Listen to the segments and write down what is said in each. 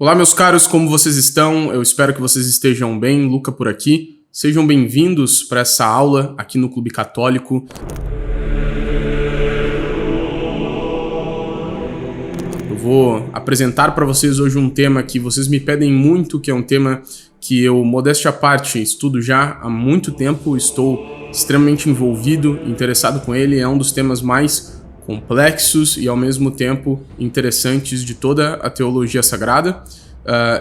Olá, meus caros, como vocês estão? Eu espero que vocês estejam bem. Luca por aqui. Sejam bem-vindos para essa aula aqui no Clube Católico. Eu vou apresentar para vocês hoje um tema que vocês me pedem muito, que é um tema que eu, modéstia à parte, estudo já há muito tempo, estou extremamente envolvido, interessado com ele, é um dos temas mais complexos e ao mesmo tempo interessantes de toda a teologia sagrada.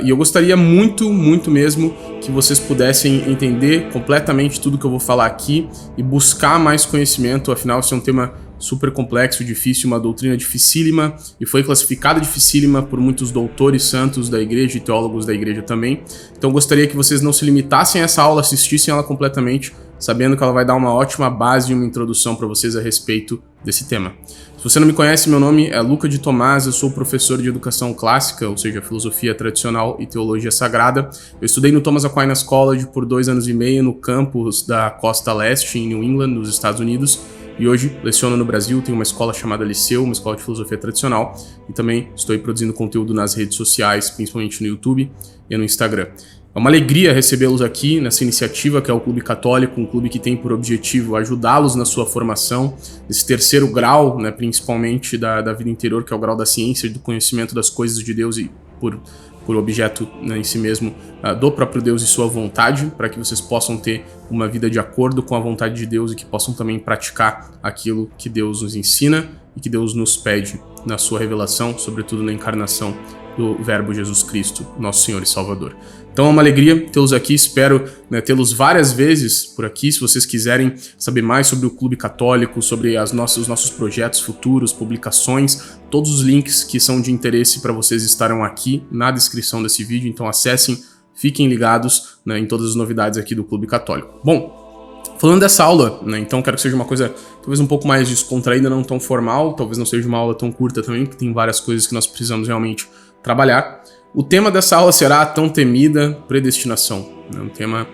E eu gostaria muito mesmo que vocês pudessem entender completamente tudo que eu vou falar aqui e buscar mais conhecimento, afinal esse é um tema super complexo, difícil, uma doutrina dificílima e foi classificada dificílima por muitos doutores santos da igreja e teólogos da igreja também. Então eu gostaria que vocês não se limitassem a essa aula, assistissem ela completamente, sabendo que ela vai dar uma ótima base e uma introdução para vocês a respeito desse tema. Se você não me conhece, meu nome é Luca de Tomás, eu sou professor de educação clássica, ou seja, filosofia tradicional e teologia sagrada. Eu estudei no Thomas Aquinas College por 2 anos e meio no campus da Costa Leste, em New England, nos Estados Unidos, e hoje leciono no Brasil, tenho uma escola chamada Liceu, uma escola de filosofia tradicional, e também estou produzindo conteúdo nas redes sociais, principalmente no YouTube e no Instagram. É uma alegria recebê-los aqui nessa iniciativa que é o Clube Católico, um clube que tem por objetivo ajudá-los na sua formação, nesse terceiro grau, né, principalmente da vida interior, que é o grau da ciência e do conhecimento das coisas de Deus e por objeto, né, em si mesmo do próprio Deus e sua vontade, para que vocês possam ter uma vida de acordo com a vontade de Deus e que possam também praticar aquilo que Deus nos ensina e que Deus nos pede na sua revelação, sobretudo na encarnação do Verbo Jesus Cristo, nosso Senhor e Salvador. Então é uma alegria tê-los aqui, espero, né, tê-los várias vezes por aqui. Se vocês quiserem saber mais sobre o Clube Católico, sobre os nossos projetos futuros, publicações, todos os links que são de interesse para vocês estarão aqui na descrição desse vídeo, então acessem, fiquem ligados, né, em todas as novidades aqui do Clube Católico. Bom, falando dessa aula, né, então quero que seja uma coisa talvez um pouco mais descontraída, não tão formal, talvez não seja uma aula tão curta também, porque tem várias coisas que nós precisamos realmente trabalhar. O tema dessa aula será a tão temida predestinação. É um tema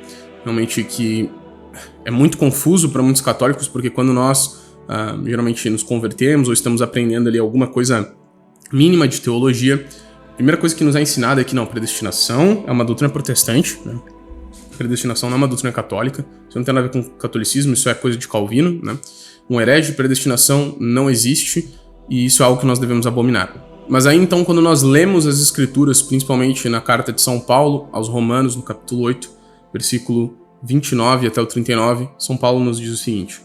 realmente que é muito confuso para muitos católicos, porque quando nós geralmente nos convertemos ou estamos aprendendo ali alguma coisa mínima de teologia, a primeira coisa que nos é ensinada é que não, predestinação é uma doutrina protestante, né? Predestinação não é uma doutrina católica, isso não tem nada a ver com catolicismo, isso é coisa de Calvino, né? Um herege de predestinação não existe e isso é algo que nós devemos abominar. Mas aí então, quando nós lemos as escrituras, principalmente na carta de São Paulo aos Romanos, no capítulo 8, versículo 29 até o 39, São Paulo nos diz o seguinte: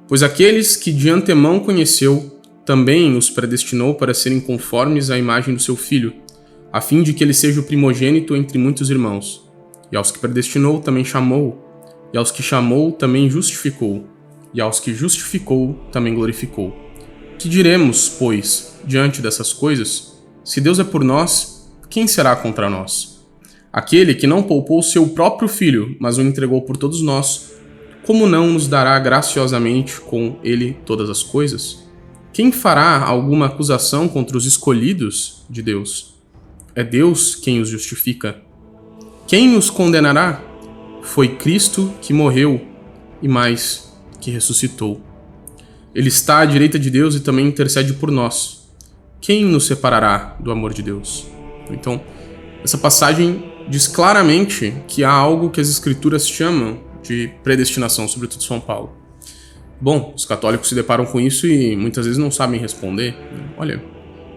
pois aqueles que de antemão conheceu, também os predestinou para serem conformes à imagem do seu Filho, a fim de que ele seja o primogênito entre muitos irmãos. E aos que predestinou, também chamou, e aos que chamou, também justificou, e aos que justificou, também glorificou. Que diremos, pois, diante dessas coisas? Se Deus é por nós, quem será contra nós? Aquele que não poupou seu próprio Filho, mas o entregou por todos nós, como não nos dará graciosamente com ele todas as coisas? Quem fará alguma acusação contra os escolhidos de Deus? É Deus quem os justifica. Quem os condenará? Foi Cristo que morreu e mais, que ressuscitou. Ele está à direita de Deus e também intercede por nós. Quem nos separará do amor de Deus? Então, essa passagem diz claramente que há algo que as escrituras chamam de predestinação, sobretudo São Paulo. Bom, os católicos se deparam com isso e muitas vezes não sabem responder. Olha,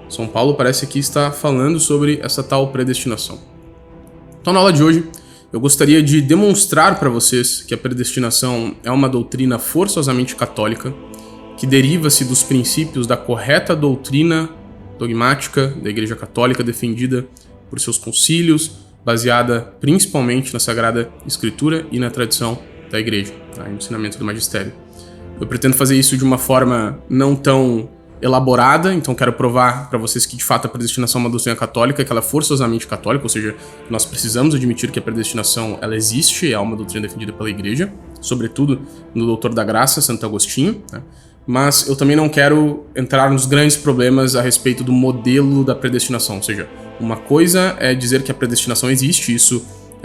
São Paulo parece que está falando sobre essa tal predestinação. Então, na aula de hoje, eu gostaria de demonstrar para vocês que a predestinação é uma doutrina forçosamente católica, que deriva-se dos princípios da correta doutrina dogmática da Igreja Católica defendida por seus concílios, baseada principalmente na Sagrada Escritura e na tradição da Igreja, no ensinamento do magistério. Eu pretendo fazer isso de uma forma não tão elaborada, então quero provar para vocês que de fato a predestinação é uma doutrina católica, que ela é forçosamente católica, ou seja, nós precisamos admitir que a predestinação ela existe, é uma doutrina defendida pela Igreja, sobretudo no Doutor da Graça, Santo Agostinho, né? Mas eu também não quero entrar nos grandes problemas a respeito do modelo da predestinação, ou seja, uma coisa é dizer que a predestinação existe, isso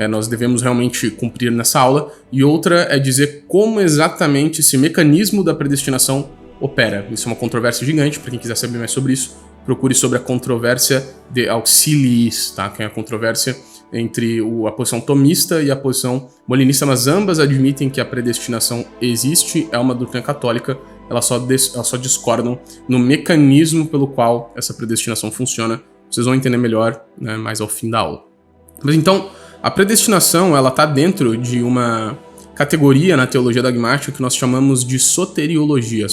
nós devemos realmente cumprir nessa aula, e outra é dizer como exatamente esse mecanismo da predestinação opera. Isso é uma controvérsia gigante, para quem quiser saber mais sobre isso, procure sobre a controvérsia de auxiliis, tá? Que é a controvérsia entre a posição tomista e a posição molinista, mas ambas admitem que a predestinação existe, é uma doutrina católica, elas só discordam no mecanismo pelo qual essa predestinação funciona. Vocês vão entender melhor, né, mais ao fim da aula. Mas então, a predestinação, ela está dentro de uma categoria na teologia dogmática que nós chamamos de soteriologia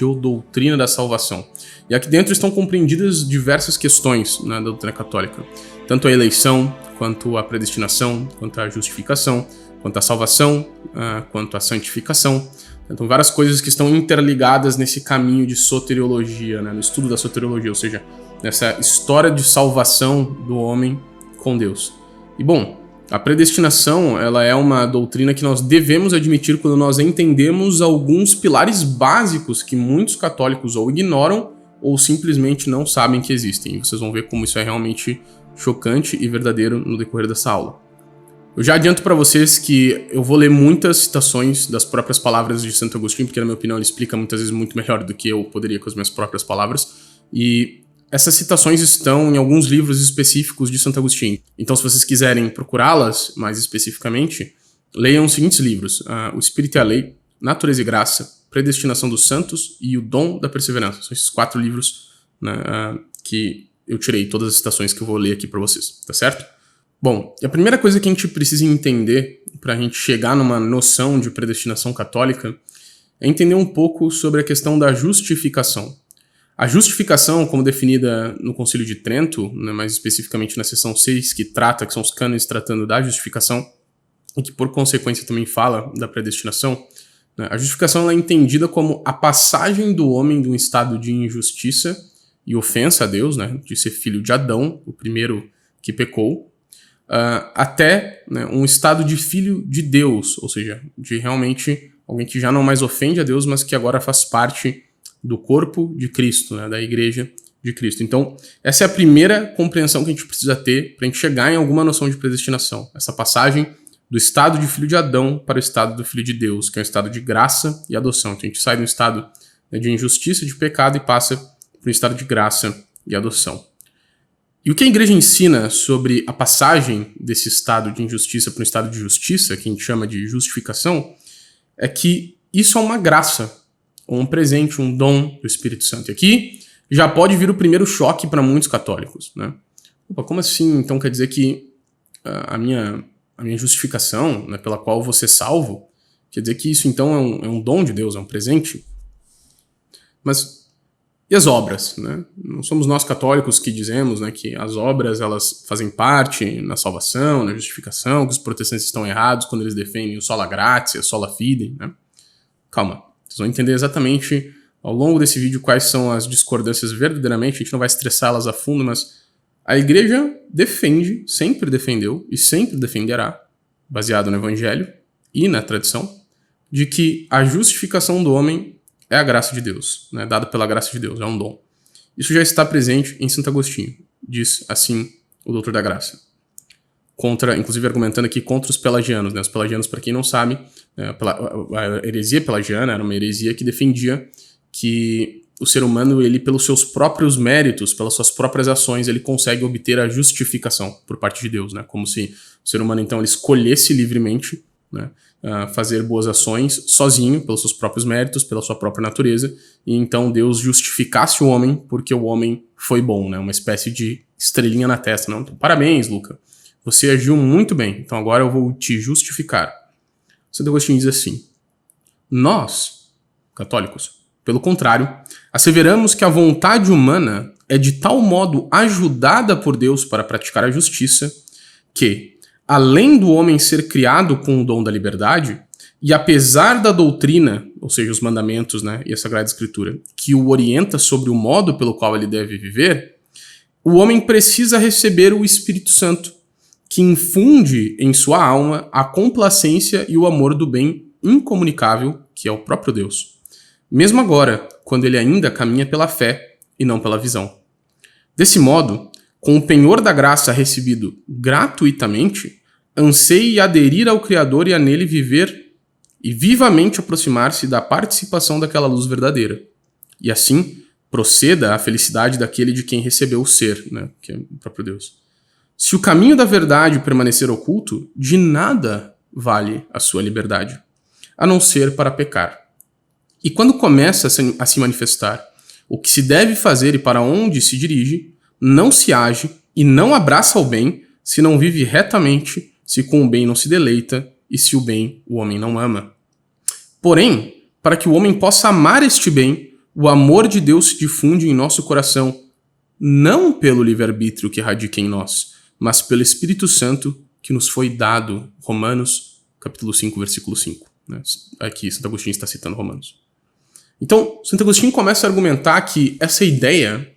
ou doutrina da salvação. E aqui dentro estão compreendidas diversas questões, né, da doutrina católica. Tanto a eleição, quanto a predestinação, quanto a justificação, quanto a salvação, quanto a santificação. Então, várias coisas que estão interligadas nesse caminho de soteriologia, né, no estudo da soteriologia, ou seja, nessa história de salvação do homem com Deus. E, bom, a predestinação, ela é uma doutrina que nós devemos admitir quando nós entendemos alguns pilares básicos que muitos católicos ou ignoram ou simplesmente não sabem que existem. E vocês vão ver como isso é realmente chocante e verdadeiro no decorrer dessa aula. Eu já adianto para vocês que eu vou ler muitas citações das próprias palavras de Santo Agostinho, porque na minha opinião ele explica muitas vezes muito melhor do que eu poderia com as minhas próprias palavras, e essas citações estão em alguns livros específicos de Santo Agostinho. Então, se vocês quiserem procurá-las mais especificamente, leiam os seguintes livros: O Espírito e a Lei, Natureza e Graça, Predestinação dos Santos e O Dom da Perseverança. São esses 4 livros, né, que eu tirei todas as citações que eu vou ler aqui para vocês, tá certo? Bom, a primeira coisa que a gente precisa entender para a gente chegar numa noção de predestinação católica é entender um pouco sobre a questão da justificação. A justificação, como definida no Concílio de Trento, né, mais especificamente na seção 6, que são os cânones tratando da justificação, e que por consequência também fala da predestinação, né, a justificação ela é entendida como a passagem do homem de um estado de injustiça e ofensa a Deus, né, de ser filho de Adão, o primeiro que pecou, até, né, um estado de filho de Deus, ou seja, de realmente alguém que já não mais ofende a Deus, mas que agora faz parte do corpo de Cristo, né, da igreja de Cristo. Então, essa é a primeira compreensão que a gente precisa ter para a gente chegar em alguma noção de predestinação. Essa passagem do estado de filho de Adão para o estado do filho de Deus, que é um estado de graça e adoção. Então, a gente sai de um estado, né, de injustiça, de pecado, e passa para um estado de graça e adoção. E o que a igreja ensina sobre a passagem desse estado de injustiça para um estado de justiça, que a gente chama de justificação, é que isso é uma graça, ou um presente, um dom do Espírito Santo. E aqui já pode vir o primeiro choque para muitos católicos, né? Opa, como assim? Então quer dizer que a minha justificação, né, pela qual eu vou ser salvo, quer dizer que isso então é um dom de Deus, é um presente? Mas e as obras, né? Não somos nós católicos que dizemos, né, que as obras elas fazem parte na salvação, na justificação, que os protestantes estão errados quando eles defendem o sola gratia, sola fide, né? Calma, vocês vão entender exatamente ao longo desse vídeo quais são as discordâncias verdadeiramente, a gente não vai estressá-las a fundo, mas a igreja defende, sempre defendeu e sempre defenderá, baseado no evangelho e na tradição, de que a justificação do homem é a graça de Deus, né, dada pela graça de Deus, é um dom. Isso já está presente em Santo Agostinho, diz assim o Doutor da Graça. Inclusive argumentando aqui contra os pelagianos, né? Os pelagianos, para quem não sabe, a heresia pelagiana era uma heresia que defendia que o ser humano, ele pelos seus próprios méritos, pelas suas próprias ações, ele consegue obter a justificação por parte de Deus, né? Como se o ser humano, então, ele escolhesse livremente, né, fazer boas ações sozinho, pelos seus próprios méritos, pela sua própria natureza, e então Deus justificasse o homem porque o homem foi bom, né? Uma espécie de estrelinha na testa. Não? Então, parabéns, Luca. Você agiu muito bem, então agora eu vou te justificar. Santo Agostinho diz assim: nós, católicos, pelo contrário, asseveramos que a vontade humana é de tal modo ajudada por Deus para praticar a justiça que, além do homem ser criado com o dom da liberdade, e apesar da doutrina, ou seja, os mandamentos, né, e a Sagrada Escritura, que o orienta sobre o modo pelo qual ele deve viver, o homem precisa receber o Espírito Santo, que infunde em sua alma a complacência e o amor do bem incomunicável, que é o próprio Deus. Mesmo agora, quando ele ainda caminha pela fé e não pela visão. Desse modo, com o penhor da graça recebido gratuitamente, anseie aderir ao Criador e a nele viver e vivamente aproximar-se da participação daquela luz verdadeira. E assim, proceda a felicidade daquele de quem recebeu o ser, né, que é o próprio Deus. Se o caminho da verdade permanecer oculto, de nada vale a sua liberdade, a não ser para pecar. E quando começa a se manifestar o que se deve fazer e para onde se dirige, não se age e não abraça o bem, se não vive retamente, se com o bem não se deleita e se o bem o homem não ama. Porém, para que o homem possa amar este bem, o amor de Deus se difunde em nosso coração, não pelo livre-arbítrio que radica em nós, mas pelo Espírito Santo que nos foi dado. Romanos, capítulo 5, versículo 5. Né? Aqui, Santo Agostinho está citando Romanos. Então, Santo Agostinho começa a argumentar que essa ideia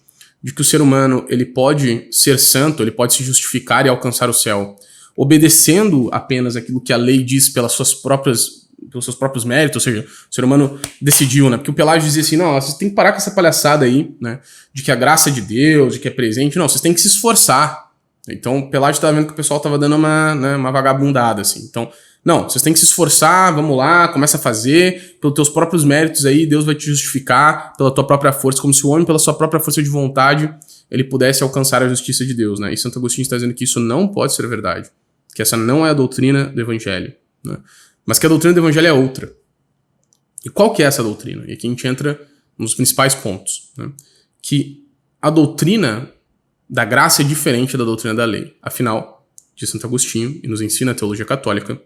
de que o ser humano ele pode ser santo, ele pode se justificar e alcançar o céu, obedecendo apenas aquilo que a lei diz pelos seus próprios méritos, ou seja, o ser humano decidiu, né? Porque o Pelágio dizia assim, não, vocês têm que parar com essa palhaçada aí, né? De que a graça é de Deus, de que é presente. Não, vocês têm que se esforçar. Então, o Pelágio estava vendo que o pessoal estava dando uma vagabundada, assim. Então, não, vocês têm que se esforçar, vamos lá, começa a fazer, pelos teus próprios méritos aí, Deus vai te justificar pela tua própria força, como se o homem, pela sua própria força de vontade, ele pudesse alcançar a justiça de Deus, né? E Santo Agostinho está dizendo que isso não pode ser verdade, que essa não é a doutrina do Evangelho, né? Mas que a doutrina do Evangelho é outra. E qual que é essa doutrina? E aqui a gente entra nos principais pontos, né? Que a doutrina da graça é diferente da doutrina da lei. Afinal, diz Santo Agostinho, e nos ensina a teologia católica,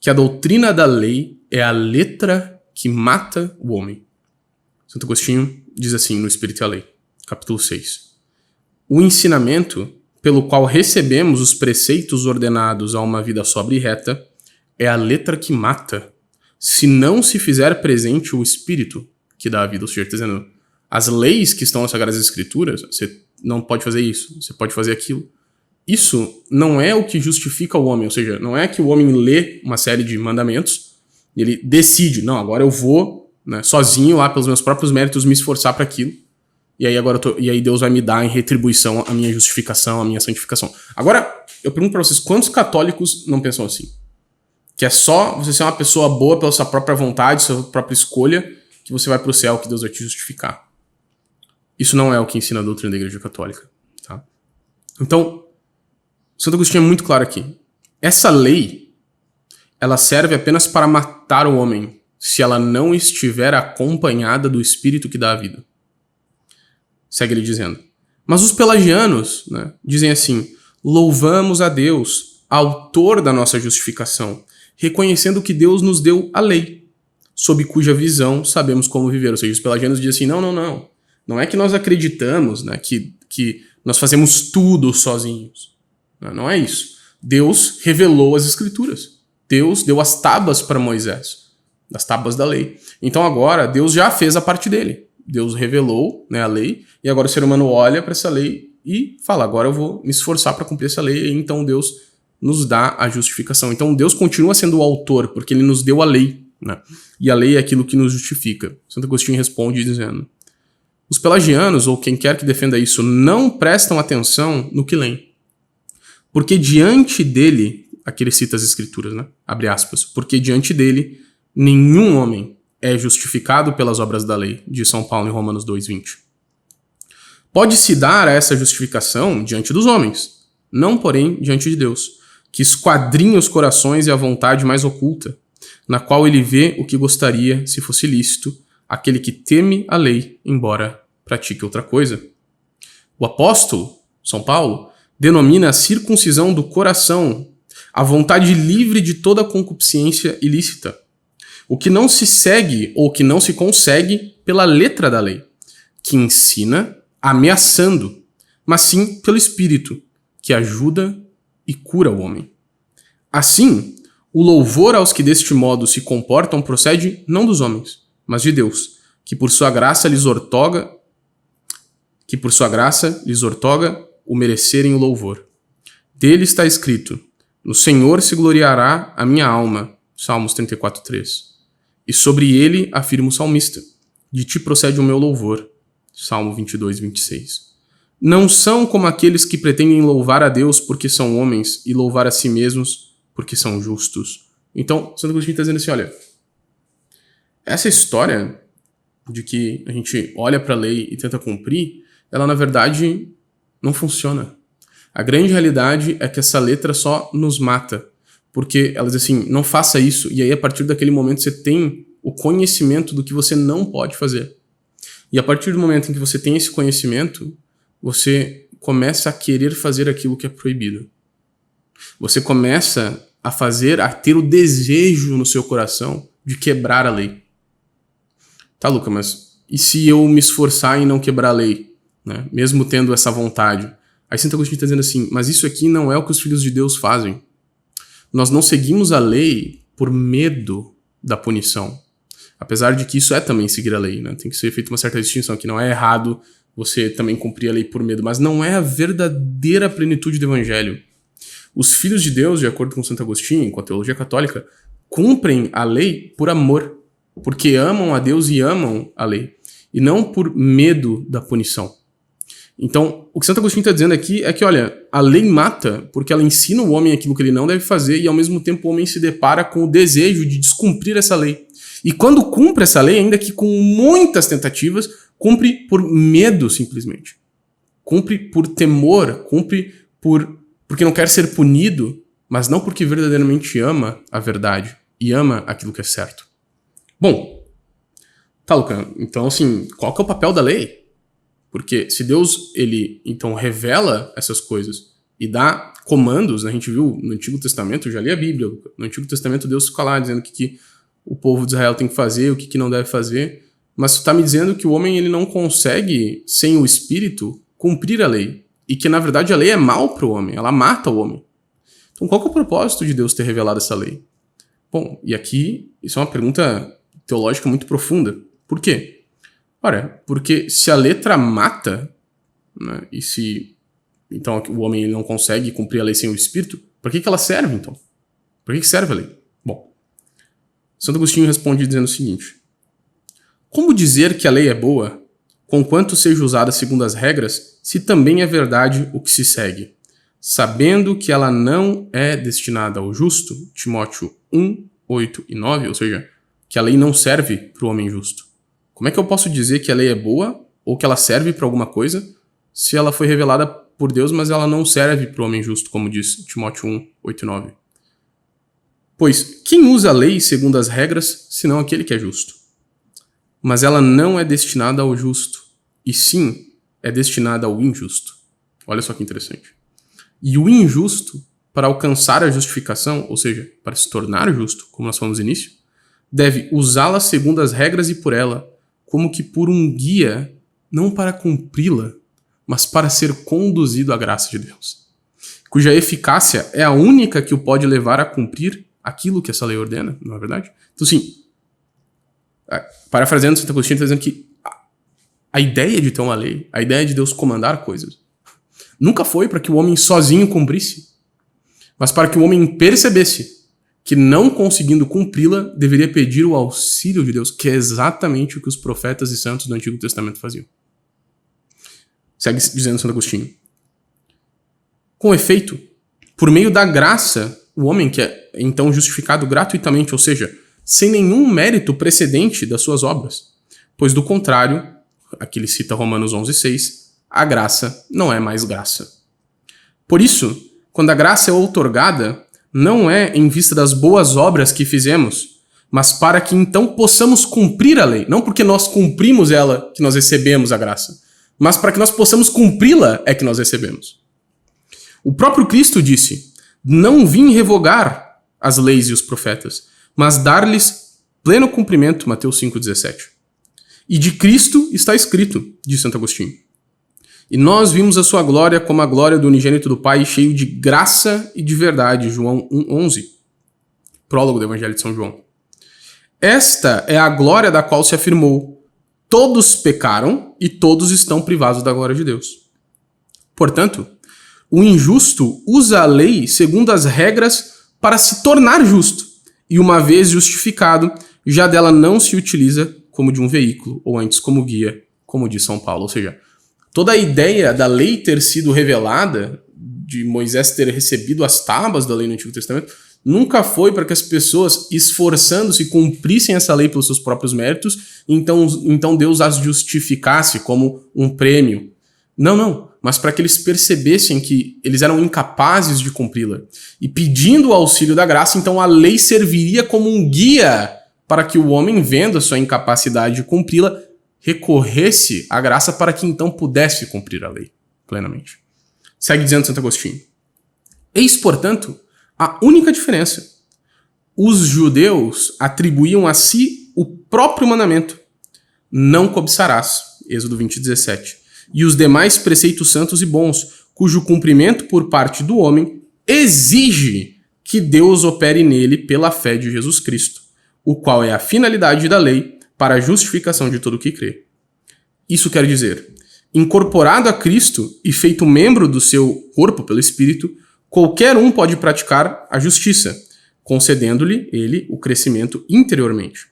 que a doutrina da lei é a letra que mata o homem. Santo Agostinho diz assim no Espírito e a Lei, capítulo 6. O ensinamento pelo qual recebemos os preceitos ordenados a uma vida sóbria e reta é a letra que mata, se não se fizer presente o Espírito que dá a vida. Ou seja, está dizendo, as leis que estão nas Sagradas Escrituras, você não pode fazer isso, você pode fazer aquilo. Isso não é o que justifica o homem, ou seja, não é que o homem lê uma série de mandamentos e ele decide, não, agora eu vou, né, sozinho lá pelos meus próprios méritos me esforçar para aquilo, e aí Deus vai me dar em retribuição a minha justificação, a minha santificação. Agora, eu pergunto para vocês, quantos católicos não pensam assim? Que é só você ser uma pessoa boa pela sua própria vontade, sua própria escolha, que você vai para o céu, que Deus vai te justificar. Isso não é o que ensina a doutrina da Igreja Católica. Tá? Então, Santo Agostinho é muito claro aqui. Essa lei, ela serve apenas para matar o homem, se ela não estiver acompanhada do Espírito que dá a vida. Segue ele dizendo. Mas os pelagianos, né, dizem assim, louvamos a Deus, autor da nossa justificação, reconhecendo que Deus nos deu a lei, sob cuja visão sabemos como viver. Ou seja, os pelagianos dizem assim, não. Não é que nós acreditamos, né, que nós fazemos tudo sozinhos. Não é isso. Deus revelou as Escrituras. Deus deu as tábuas para Moisés, as tábuas da lei. Então agora Deus já fez a parte dele. Deus revelou, né, a lei, e agora o ser humano olha para essa lei e fala, agora eu vou me esforçar para cumprir essa lei, e então Deus nos dá a justificação. Então Deus continua sendo o autor, porque ele nos deu a lei, né? E a lei é aquilo que nos justifica. Santo Agostinho responde dizendo, os pelagianos, ou quem quer que defenda isso, não prestam atenção no que leem. Porque diante dele, aqui ele cita as Escrituras, né? Abre aspas. Porque diante dele, nenhum homem é justificado pelas obras da lei, diz São Paulo em Romanos 2:20. Pode-se dar a essa justificação diante dos homens, não, porém, diante de Deus, que esquadrinha os corações e a vontade mais oculta, na qual ele vê o que gostaria, se fosse lícito, aquele que teme a lei, embora pratique outra coisa. O apóstolo, São Paulo, denomina a circuncisão do coração, a vontade livre de toda concupiscência ilícita, o que não se segue ou que não se consegue pela letra da lei, que ensina ameaçando, mas sim pelo Espírito, que ajuda e cura o homem. Assim, o louvor aos que deste modo se comportam procede não dos homens, mas de Deus, que por sua graça lhes ortoga o merecerem o louvor. Dele está escrito, no Senhor se gloriará a minha alma, Salmos 34:3. E sobre ele afirma o salmista, de ti procede o meu louvor, Salmo 22:26. Não são como aqueles que pretendem louvar a Deus porque são homens e louvar a si mesmos porque são justos. Então, Santo Agostinho está dizendo assim, olha, essa história de que a gente olha para a lei e tenta cumprir, ela na verdade não funciona. A grande realidade é que essa letra só nos mata, porque ela diz assim, não faça isso, e aí a partir daquele momento você tem o conhecimento do que você não pode fazer. E a partir do momento em que você tem esse conhecimento, você começa a querer fazer aquilo que é proibido. Você começa a ter o desejo no seu coração de quebrar a lei. Tá, Luca, mas e se eu me esforçar em não quebrar a lei, né? Mesmo tendo essa vontade? Aí Santo Agostinho está dizendo assim, mas isso aqui não é o que os filhos de Deus fazem. Nós não seguimos a lei por medo da punição. Apesar de que isso é também seguir a lei, né? Tem que ser feita uma certa distinção, que não é errado você também cumprir a lei por medo, mas não é a verdadeira plenitude do evangelho. Os filhos de Deus, de acordo com Santo Agostinho, com a teologia católica, cumprem a lei por amor, porque amam a Deus e amam a lei, e não por medo da punição. Então, o que Santo Agostinho está dizendo aqui é que, olha, a lei mata porque ela ensina o homem aquilo que ele não deve fazer e, ao mesmo tempo, o homem se depara com o desejo de descumprir essa lei. E quando cumpre essa lei, ainda que com muitas tentativas, cumpre por medo, simplesmente. Cumpre por temor, cumpre porque não quer ser punido, mas não porque verdadeiramente ama a verdade e ama aquilo que é certo. Bom, tá, Luca, então, assim, qual que é o papel da lei? Porque se Deus, ele, então, revela essas coisas e dá comandos, né? A gente viu no Antigo Testamento, eu já li a Bíblia, no Antigo Testamento Deus fica lá dizendo o que o povo de Israel tem que fazer, o que não deve fazer, mas tu tá me dizendo que o homem ele não consegue, sem o Espírito, cumprir a lei, e que na verdade a lei é mal pro homem, ela mata o homem. Então qual que é o propósito de Deus ter revelado essa lei? Bom, e aqui, isso é uma pergunta teológica muito profunda. Por quê? Ora, porque se a letra mata, né, e se então o homem ele não consegue cumprir a lei sem o Espírito, para que ela serve então? Para que serve a lei? Bom, Santo Agostinho responde dizendo o seguinte: como dizer que a lei é boa, conquanto seja usada segundo as regras, se também é verdade o que se segue, sabendo que ela não é destinada ao justo, Timóteo 1, 8 e 9, ou seja, que a lei não serve para o homem justo. Como é que eu posso dizer que a lei é boa ou que ela serve para alguma coisa se ela foi revelada por Deus, mas ela não serve para o homem justo, como diz Timóteo 1, 8 e 9? Pois quem usa a lei segundo as regras, senão aquele que é justo? Mas ela não é destinada ao justo, e sim é destinada ao injusto. Olha só que interessante. E o injusto, para alcançar a justificação, ou seja, para se tornar justo, como nós falamos no início, deve usá-la segundo as regras e por ela, como que por um guia, não para cumpri-la, mas para ser conduzido à graça de Deus, cuja eficácia é a única que o pode levar a cumprir aquilo que essa lei ordena, não é verdade? Então, sim, parafraseando Santo Agostinho, está dizendo que a ideia de ter uma lei, a ideia de Deus comandar coisas, nunca foi para que o homem sozinho cumprisse, mas para que o homem percebesse que, não conseguindo cumpri-la, deveria pedir o auxílio de Deus, que é exatamente o que os profetas e santos do Antigo Testamento faziam. Segue dizendo Santo Agostinho: com efeito, por meio da graça, o homem que é então justificado gratuitamente, ou seja, sem nenhum mérito precedente das suas obras, pois do contrário, aqui ele cita Romanos 11:6, a graça não é mais graça. Por isso, quando a graça é outorgada, não é em vista das boas obras que fizemos, mas para que então possamos cumprir a lei. Não porque nós cumprimos ela que nós recebemos a graça, mas para que nós possamos cumpri-la é que nós recebemos. O próprio Cristo disse: não vim revogar as leis e os profetas, mas dar-lhes pleno cumprimento, Mateus 5,17. E de Cristo está escrito, diz Santo Agostinho: e nós vimos a sua glória como a glória do unigênito do Pai, cheio de graça e de verdade, João 1,11. Prólogo do Evangelho de São João. Esta é a glória da qual se afirmou: todos pecaram e todos estão privados da glória de Deus. Portanto, o injusto usa a lei segundo as regras para se tornar justo, e uma vez justificado, já dela não se utiliza como de um veículo, ou antes como guia, como diz São Paulo. Ou seja, toda a ideia da lei ter sido revelada, de Moisés ter recebido as tábuas da lei no Antigo Testamento, nunca foi para que as pessoas, esforçando-se, cumprissem essa lei pelos seus próprios méritos, então Deus as justificasse como um prêmio. Não, mas para que eles percebessem que eles eram incapazes de cumpri-la. E pedindo o auxílio da graça, então a lei serviria como um guia para que o homem, vendo a sua incapacidade de cumpri-la, recorresse à graça para que então pudesse cumprir a lei plenamente. Segue dizendo Santo Agostinho. Eis, portanto, a única diferença. Os judeus atribuíam a si o próprio mandamento. Não cobiçarás, Êxodo 20:17. E os demais preceitos santos e bons, cujo cumprimento por parte do homem exige que Deus opere nele pela fé de Jesus Cristo, o qual é a finalidade da lei para a justificação de todo o que crê. Isso quer dizer, incorporado a Cristo e feito membro do seu corpo pelo Espírito, qualquer um pode praticar a justiça, concedendo-lhe ele o crescimento interiormente.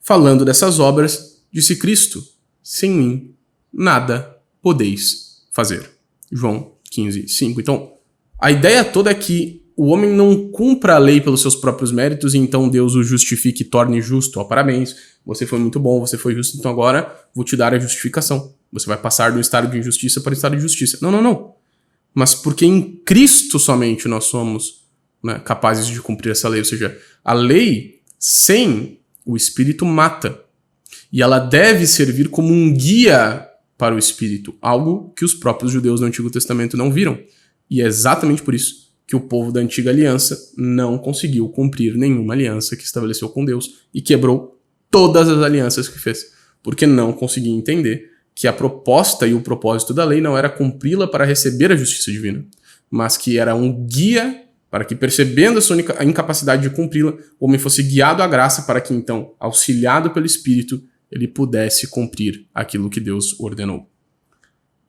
Falando dessas obras, disse Cristo, sem mim nada podeis fazer. João 15:5. Então, a ideia toda é que o homem não cumpra a lei pelos seus próprios méritos e então Deus o justifique e torne justo. Ó, parabéns, você foi muito bom, você foi justo, então agora vou te dar a justificação. Você vai passar do estado de injustiça para o estado de justiça. Não. Mas porque em Cristo somente nós somos, né, capazes de cumprir essa lei. Ou seja, a lei sem o Espírito mata. E ela deve servir como um guia para o Espírito. Algo que os próprios judeus do Antigo Testamento não viram. E é exatamente por isso que o povo da Antiga Aliança não conseguiu cumprir nenhuma aliança que estabeleceu com Deus e quebrou todas as alianças que fez. Porque não conseguia entender que a proposta e o propósito da lei não era cumpri-la para receber a justiça divina, mas que era um guia para que, percebendo a sua incapacidade de cumpri-la, o homem fosse guiado à graça para que, então, auxiliado pelo Espírito, ele pudesse cumprir aquilo que Deus ordenou.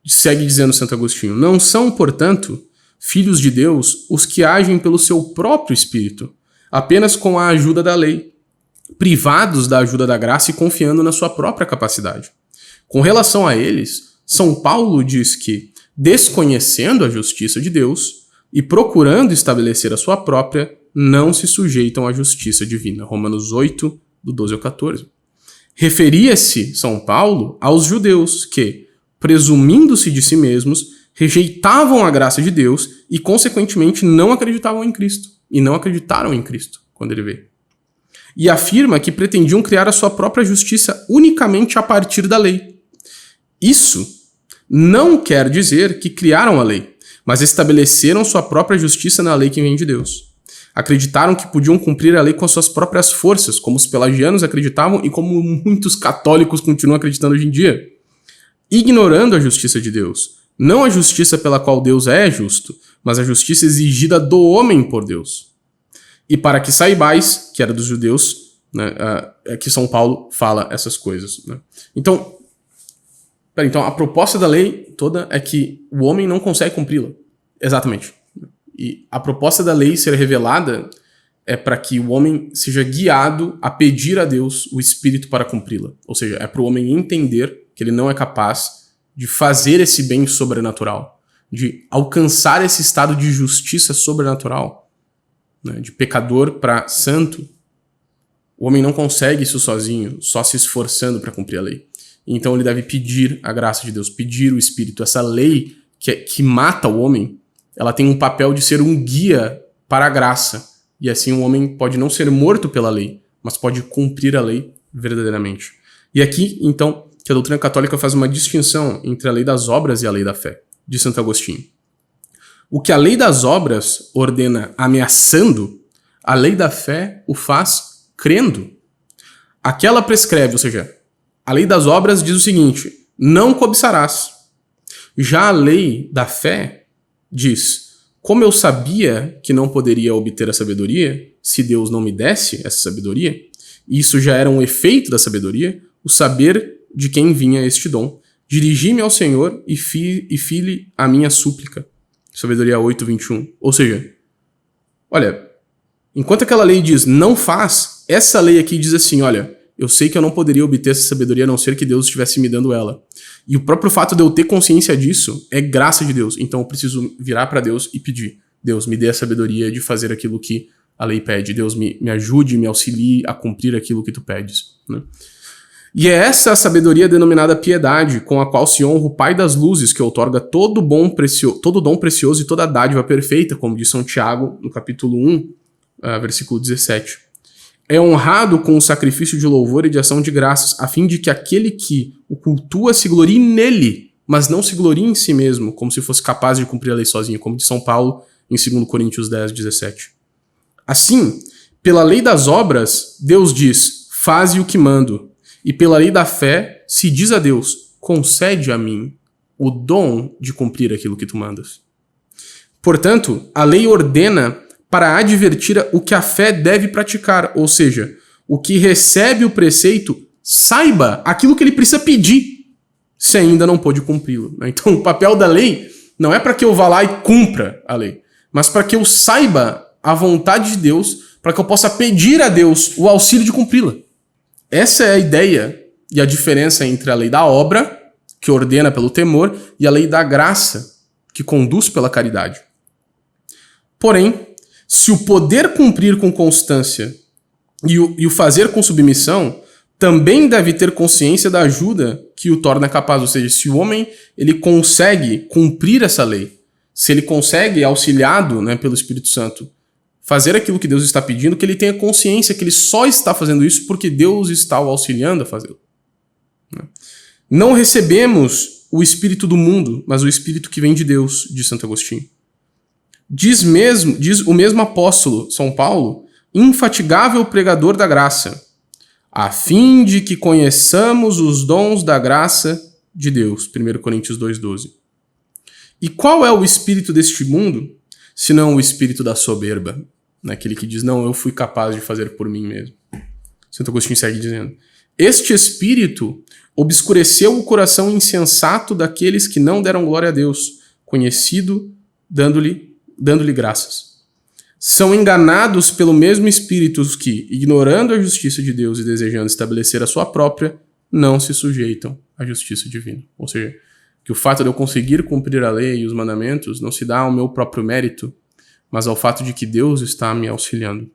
Segue dizendo Santo Agostinho, não são, portanto, filhos de Deus os que agem pelo seu próprio Espírito, apenas com a ajuda da lei, privados da ajuda da graça e confiando na sua própria capacidade. Com relação a eles, São Paulo diz que, desconhecendo a justiça de Deus e procurando estabelecer a sua própria, não se sujeitam à justiça divina. Romanos 8, do 12 ao 14. Referia-se, São Paulo, aos judeus que, presumindo-se de si mesmos, rejeitavam a graça de Deus e, consequentemente, não acreditavam em Cristo. E não acreditaram em Cristo quando ele veio. E afirma que pretendiam criar a sua própria justiça unicamente a partir da lei. Isso não quer dizer que criaram a lei, mas estabeleceram sua própria justiça na lei que vem de Deus. Acreditaram que podiam cumprir a lei com as suas próprias forças, como os pelagianos acreditavam e como muitos católicos continuam acreditando hoje em dia. Ignorando a justiça de Deus. Não a justiça pela qual Deus é justo, mas a justiça exigida do homem por Deus. E para que saibais, que era dos judeus, né, é que São Paulo fala essas coisas. Né? Então, a proposta da lei toda é que o homem não consegue cumpri-la. Exatamente. E a proposta da lei ser revelada é para que o homem seja guiado a pedir a Deus o Espírito para cumpri-la. Ou seja, é para o homem entender que ele não é capaz de fazer esse bem sobrenatural, de alcançar esse estado de justiça sobrenatural, né, de pecador para santo. O homem não consegue isso sozinho, só se esforçando para cumprir a lei. Então ele deve pedir a graça de Deus, pedir o Espírito. Essa lei que mata o homem, ela tem um papel de ser um guia para a graça. E assim o homem pode não ser morto pela lei, mas pode cumprir a lei verdadeiramente. E aqui, então, que a doutrina católica faz uma distinção entre a lei das obras e a lei da fé, de Santo Agostinho. O que a lei das obras ordena ameaçando, a lei da fé o faz crendo. Aquela prescreve, ou seja, a lei das obras diz o seguinte, não cobiçarás. Já a lei da fé diz, como eu sabia que não poderia obter a sabedoria, se Deus não me desse essa sabedoria, e isso já era um efeito da sabedoria, o saber de quem vinha este dom, dirigi-me ao Senhor e fi-lhe a minha súplica. Sabedoria 8:21. Ou seja, olha, enquanto aquela lei diz não faz, essa lei aqui diz assim, olha, eu sei que eu não poderia obter essa sabedoria a não ser que Deus estivesse me dando ela. E o próprio fato de eu ter consciência disso é graça de Deus. Então eu preciso virar para Deus e pedir, Deus, me dê a sabedoria de fazer aquilo que a lei pede. Deus me ajude, me auxilie a cumprir aquilo que tu pedes, né? E é essa a sabedoria denominada piedade, com a qual se honra o Pai das luzes, que outorga todo dom precioso e toda dádiva perfeita, como diz São Tiago no capítulo 1, versículo 17. É honrado com o sacrifício de louvor e de ação de graças, a fim de que aquele que o cultua se glorie nele, mas não se glorie em si mesmo, como se fosse capaz de cumprir a lei sozinho, como diz São Paulo em 2 Coríntios 10, 17. Assim, pela lei das obras, Deus diz, faze o que mando. E pela lei da fé, se diz a Deus, concede a mim o dom de cumprir aquilo que tu mandas. Portanto, a lei ordena para advertir o que a fé deve praticar, ou seja, o que recebe o preceito saiba aquilo que ele precisa pedir, se ainda não pôde cumpri-lo. Então, o papel da lei não é para que eu vá lá e cumpra a lei, mas para que eu saiba a vontade de Deus, para que eu possa pedir a Deus o auxílio de cumpri-la. Essa é a ideia e a diferença entre a lei da obra, que ordena pelo temor, e a lei da graça, que conduz pela caridade. Porém, se o poder cumprir com constância e o fazer com submissão, também deve ter consciência da ajuda que o torna capaz. Ou seja, se o homem ele consegue cumprir essa lei, se ele consegue, auxiliado, né, pelo Espírito Santo, fazer aquilo que Deus está pedindo, que ele tenha consciência que ele só está fazendo isso porque Deus está o auxiliando a fazê-lo. Não recebemos o espírito do mundo, mas o espírito que vem de Deus, diz Santo Agostinho. Diz o mesmo apóstolo, São Paulo, infatigável pregador da graça, a fim de que conheçamos os dons da graça de Deus, 1 Coríntios 2,12. E qual é o espírito deste mundo, senão o espírito da soberba? Naquele que diz, não, eu fui capaz de fazer por mim mesmo. Santo Agostinho segue dizendo, este espírito obscureceu o coração insensato daqueles que não deram glória a Deus, conhecido, dando-lhe graças. São enganados pelo mesmo espírito os que, ignorando a justiça de Deus e desejando estabelecer a sua própria, não se sujeitam à justiça divina. Ou seja, que o fato de eu conseguir cumprir a lei e os mandamentos não se dá ao meu próprio mérito, mas ao fato de que Deus está me auxiliando.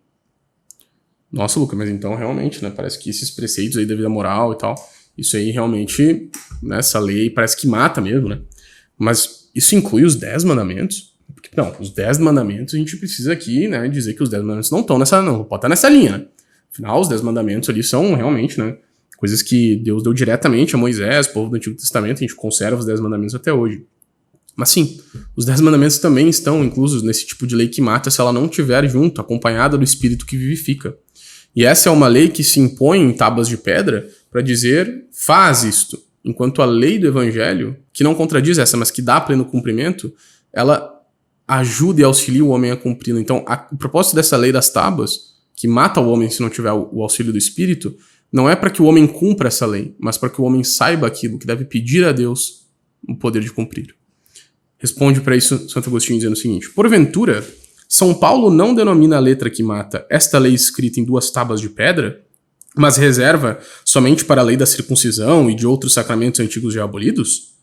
Nossa, Lucas, mas então realmente, né, parece que esses preceitos aí da vida moral e tal, isso aí realmente, né, essa lei parece que mata mesmo, né? Mas isso inclui os 10 mandamentos? Porque, não, os 10 mandamentos a gente precisa aqui, né, dizer que os 10 mandamentos não estão nessa, não, pode estar nessa linha, né? Afinal, os 10 mandamentos ali são realmente, né, coisas que Deus deu diretamente a Moisés, povo do Antigo Testamento, a gente conserva os 10 mandamentos até hoje. Mas sim, os 10 mandamentos também estão inclusos nesse tipo de lei que mata se ela não estiver junto, acompanhada do Espírito que vivifica. E essa é uma lei que se impõe em tábuas de pedra para dizer, faz isto. Enquanto a lei do Evangelho, que não contradiz essa, mas que dá pleno cumprimento, ela ajuda e auxilia o homem a cumpri-la. Então, o propósito dessa lei das tábuas, que mata o homem se não tiver o auxílio do Espírito, não é para que o homem cumpra essa lei, mas para que o homem saiba aquilo que deve pedir a Deus o poder de cumprir. Responde para isso Santo Agostinho dizendo o seguinte, porventura, São Paulo não denomina a letra que mata esta lei escrita em 2 tábuas de pedra, mas reserva somente para a lei da circuncisão e de outros sacramentos antigos já abolidos?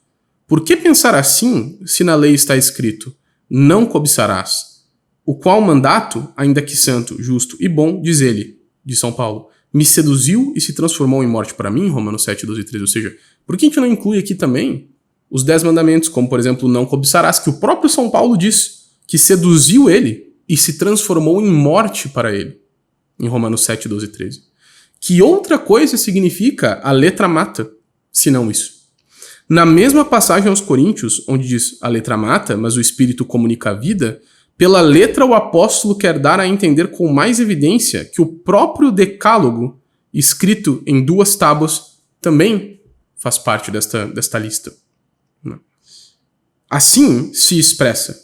Por que pensar assim, se na lei está escrito, não cobiçarás? O qual mandato, ainda que santo, justo e bom, diz ele, de São Paulo, me seduziu e se transformou em morte para mim, Romanos 7, 12 e 13. Ou seja, por que a gente não inclui aqui também os 10 mandamentos, como por exemplo, não cobiçarás, que o próprio São Paulo diz que seduziu ele e se transformou em morte para ele, em Romanos 7, 12 e 13. Que outra coisa significa a letra mata, se não isso? Na mesma passagem aos Coríntios, onde diz a letra mata, mas o Espírito comunica a vida, pela letra o apóstolo quer dar a entender com mais evidência que o próprio decálogo, escrito em 2 tábuas, também faz parte desta lista. Assim se expressa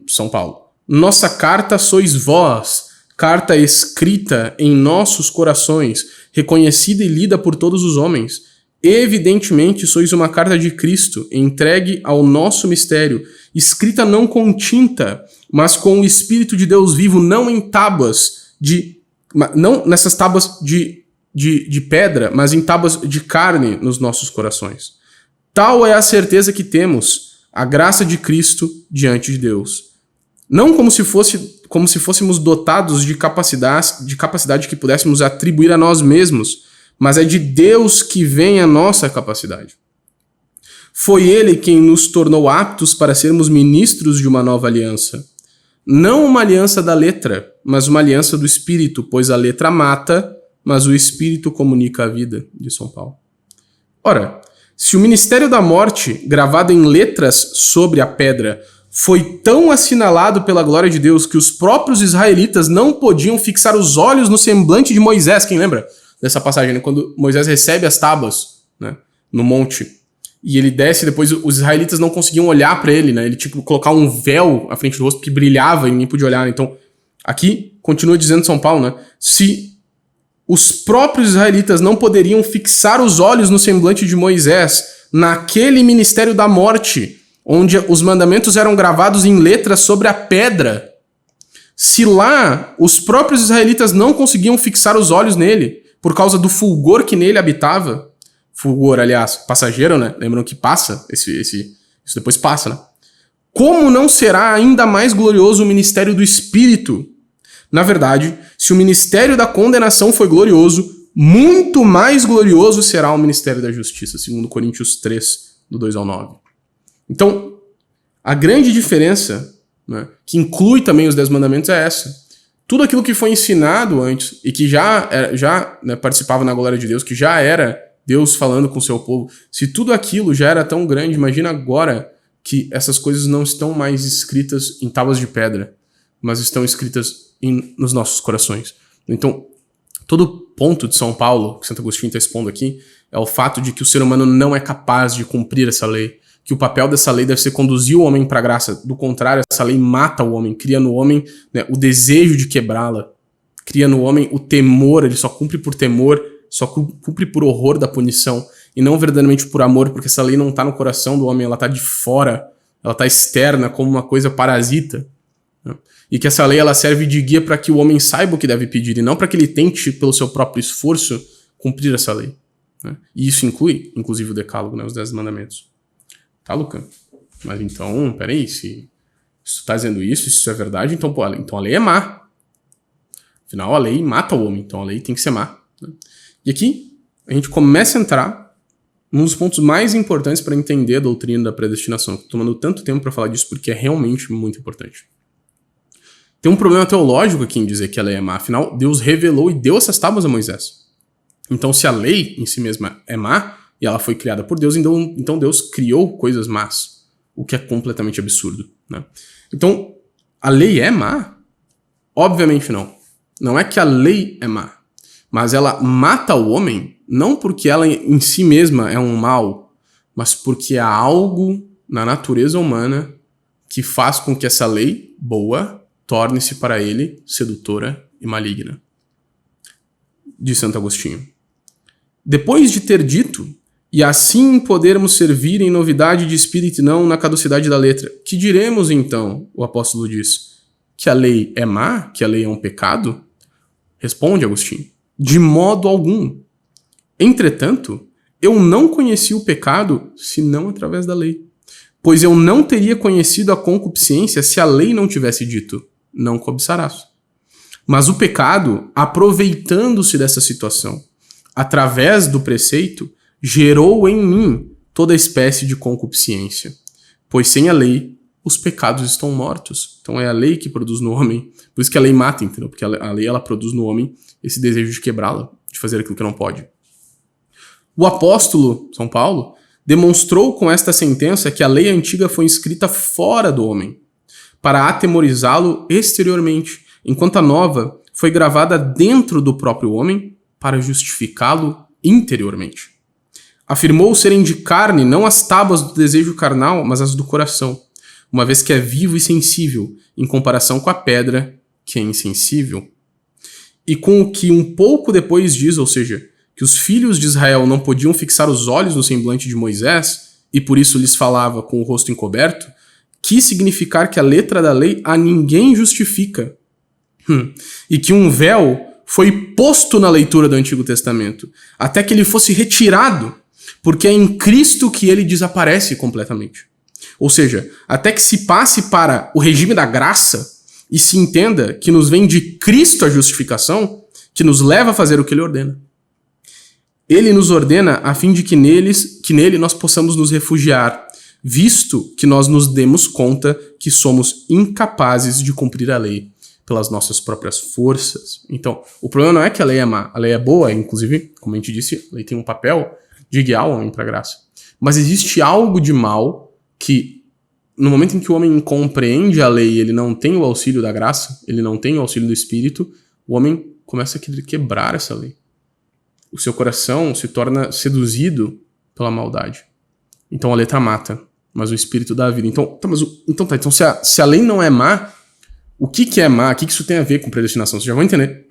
São Paulo. Nossa carta sois vós, carta escrita em nossos corações, reconhecida e lida por todos os homens. Evidentemente sois uma carta de Cristo, entregue ao nosso mistério, escrita não com tinta, mas com o Espírito de Deus vivo, não em tábuas não nessas tábuas de pedra, mas em tábuas de carne nos nossos corações. Tal é a certeza que temos, a graça de Cristo diante de Deus. Não como como se fôssemos dotados de capacidade que pudéssemos atribuir a nós mesmos, mas é de Deus que vem a nossa capacidade. Foi Ele quem nos tornou aptos para sermos ministros de uma nova aliança. Não uma aliança da letra, mas uma aliança do Espírito, pois a letra mata, mas o Espírito comunica a vida, de São Paulo. Ora, se o ministério da morte, gravado em letras sobre a pedra, foi tão assinalado pela glória de Deus que os próprios israelitas não podiam fixar os olhos no semblante de Moisés, quem lembra dessa passagem, né? Quando Moisés recebe as tábuas, né, no monte, e ele desce, depois os israelitas não conseguiam olhar para ele, né? Ele tinha que colocar um véu à frente do rosto que brilhava e ninguém podia olhar. Então, aqui continua dizendo São Paulo, né? Se os próprios israelitas não poderiam fixar os olhos no semblante de Moisés, naquele ministério da morte, onde os mandamentos eram gravados em letras sobre a pedra, se lá os próprios israelitas não conseguiam fixar os olhos nele, por causa do fulgor que nele habitava, fulgor, aliás, passageiro, né? Lembram que passa? Isso depois passa, né? Como não será ainda mais glorioso o ministério do Espírito? Na verdade, se o ministério da condenação foi glorioso, muito mais glorioso será o ministério da justiça, segundo Coríntios 3, do 2 ao 9. Então, a grande diferença, né, que inclui também os 10 mandamentos, é essa. Tudo aquilo que foi ensinado antes e que já né, participava na glória de Deus, que já era Deus falando com o seu povo, se tudo aquilo já era tão grande, imagina agora que essas coisas não estão mais escritas em tábuas de pedra, mas estão escritas nos nossos corações. Então, todo ponto de São Paulo, que Santo Agostinho está expondo aqui, é o fato de que o ser humano não é capaz de cumprir essa lei, que o papel dessa lei deve ser conduzir o homem para a graça. Do contrário, essa lei mata o homem, cria no homem, né, o desejo de quebrá-la, cria no homem o temor, ele só cumpre por temor, só cumpre por horror da punição, e não verdadeiramente por amor, porque essa lei não está no coração do homem, ela está de fora, ela está externa, como uma coisa parasita. Né? E que essa lei ela serve de guia para que o homem saiba o que deve pedir, e não para que ele tente, pelo seu próprio esforço, cumprir essa lei. Né? E isso inclui, inclusive, o decálogo, né, os 10 mandamentos. Tá, Luca? Mas então, peraí, se tu tá dizendo isso, se isso é verdade, então, pô, então a lei é má. Afinal, a lei mata o homem, então a lei tem que ser má. Né? E aqui, a gente começa a entrar num dos pontos mais importantes para entender a doutrina da predestinação. Tô tomando tanto tempo para falar disso porque é realmente muito importante. Tem um problema teológico aqui em dizer que a lei é má. Afinal, Deus revelou e deu essas tábuas a Moisés. Então, se a lei em si mesma é má, e ela foi criada por Deus, então Deus criou coisas más, o que é completamente absurdo. Né? Então, a lei é má? Obviamente não. Não é que a lei é má, mas ela mata o homem, não porque ela em si mesma é um mal, mas porque há algo na natureza humana que faz com que essa lei boa torne-se para ele sedutora e maligna. De Santo Agostinho. Depois de ter dito, e assim podermos servir em novidade de espírito e não na caducidade da letra, que diremos então, o apóstolo diz, que a lei é má, que a lei é um pecado? Responde Agostinho, de modo algum. Entretanto, eu não conheci o pecado senão através da lei, pois eu não teria conhecido a concupiscência se a lei não tivesse dito, não cobiçarás. Mas o pecado, aproveitando-se dessa situação, através do preceito, gerou em mim toda espécie de concupiscência, pois sem a lei, os pecados estão mortos. Então é a lei que produz no homem, por isso que a lei mata, entendeu? Porque a lei ela produz no homem esse desejo de quebrá-la, de fazer aquilo que não pode. O apóstolo, São Paulo, demonstrou com esta sentença que a lei antiga foi escrita fora do homem, para atemorizá-lo exteriormente, enquanto a nova foi gravada dentro do próprio homem para justificá-lo interiormente. Afirmou serem de carne não as tábuas do desejo carnal, mas as do coração, uma vez que é vivo e sensível, em comparação com a pedra, que é insensível. E com o que um pouco depois diz, ou seja, que os filhos de Israel não podiam fixar os olhos no semblante de Moisés, e por isso lhes falava com o rosto encoberto, quis significar que a letra da lei a ninguém justifica, e que um véu foi posto na leitura do Antigo Testamento, até que ele fosse retirado, porque é em Cristo que ele desaparece completamente. Ou seja, até que se passe para o regime da graça, e se entenda que nos vem de Cristo a justificação, que nos leva a fazer o que ele ordena. Ele nos ordena a fim de que nele nós possamos nos refugiar, visto que nós nos demos conta que somos incapazes de cumprir a lei pelas nossas próprias forças. Então, o problema não é que a lei é má, a lei é boa, inclusive, como a gente disse, a lei tem um papel de guiar o homem para a graça. Mas existe algo de mal que, no momento em que o homem compreende a lei, ele não tem o auxílio da graça, ele não tem o auxílio do Espírito, o homem começa a querer quebrar essa lei. O seu coração se torna seduzido pela maldade. Então a letra mata, mas o Espírito dá a vida. Então se a lei não é má, o que é má? O que isso tem a ver com predestinação? Vocês já vão entender.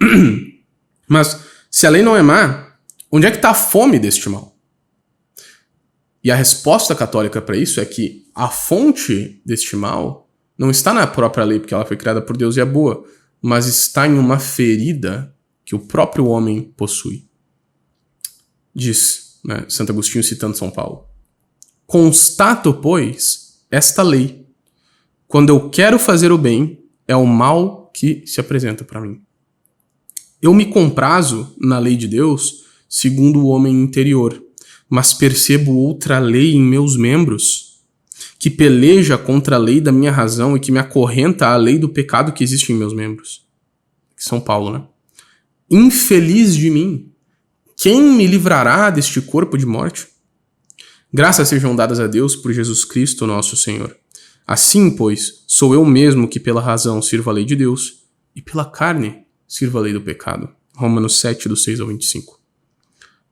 Mas se a lei não é má, onde é que está a fome deste mal? E a resposta católica para isso é que a fonte deste mal não está na própria lei, porque ela foi criada por Deus e é boa, mas está em uma ferida que o próprio homem possui. Diz, né, Santo Agostinho citando São Paulo: constato, pois, esta lei. Quando eu quero fazer o bem, é o mal que se apresenta para mim. Eu me comprazo na lei de Deus segundo o homem interior, mas percebo outra lei em meus membros, que peleja contra a lei da minha razão e que me acorrenta à lei do pecado que existe em meus membros. São Paulo, né? Infeliz de mim, quem me livrará deste corpo de morte? Graças sejam dadas a Deus por Jesus Cristo, nosso Senhor. Assim, pois, sou eu mesmo que pela razão sirvo a lei de Deus e pela carne sirvo a lei do pecado. Romanos 7, do 6 ao 25.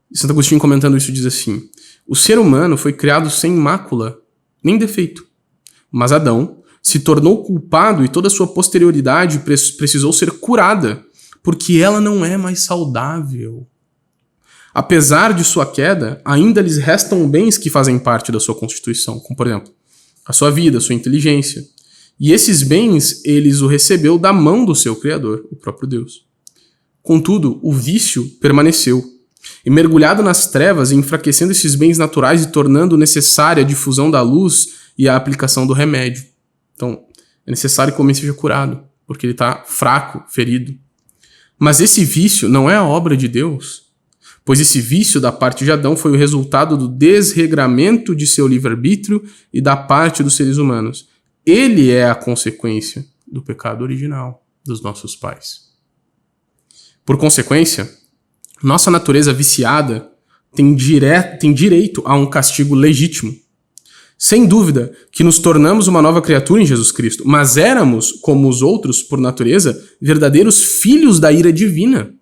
E Santo Agostinho, comentando isso, diz assim: o ser humano foi criado sem mácula, nem defeito. Mas Adão se tornou culpado e toda a sua posterioridade precisou ser curada, porque ela não é mais saudável. Apesar de sua queda, ainda lhes restam bens que fazem parte da sua constituição, como, por exemplo, a sua vida, a sua inteligência. E esses bens, eles o recebeu da mão do seu Criador, o próprio Deus. Contudo, o vício permaneceu. E mergulhado nas trevas e enfraquecendo esses bens naturais e tornando necessária a difusão da luz e a aplicação do remédio. Então, é necessário que o homem seja curado, porque ele está fraco, ferido. Mas esse vício não é a obra de Deus, pois esse vício da parte de Adão foi o resultado do desregramento de seu livre-arbítrio e da parte dos seres humanos. Ele é a consequência do pecado original dos nossos pais. Por consequência, nossa natureza viciada tem direito a um castigo legítimo. Sem dúvida que nos tornamos uma nova criatura em Jesus Cristo, mas éramos, como os outros por natureza, verdadeiros filhos da ira divina.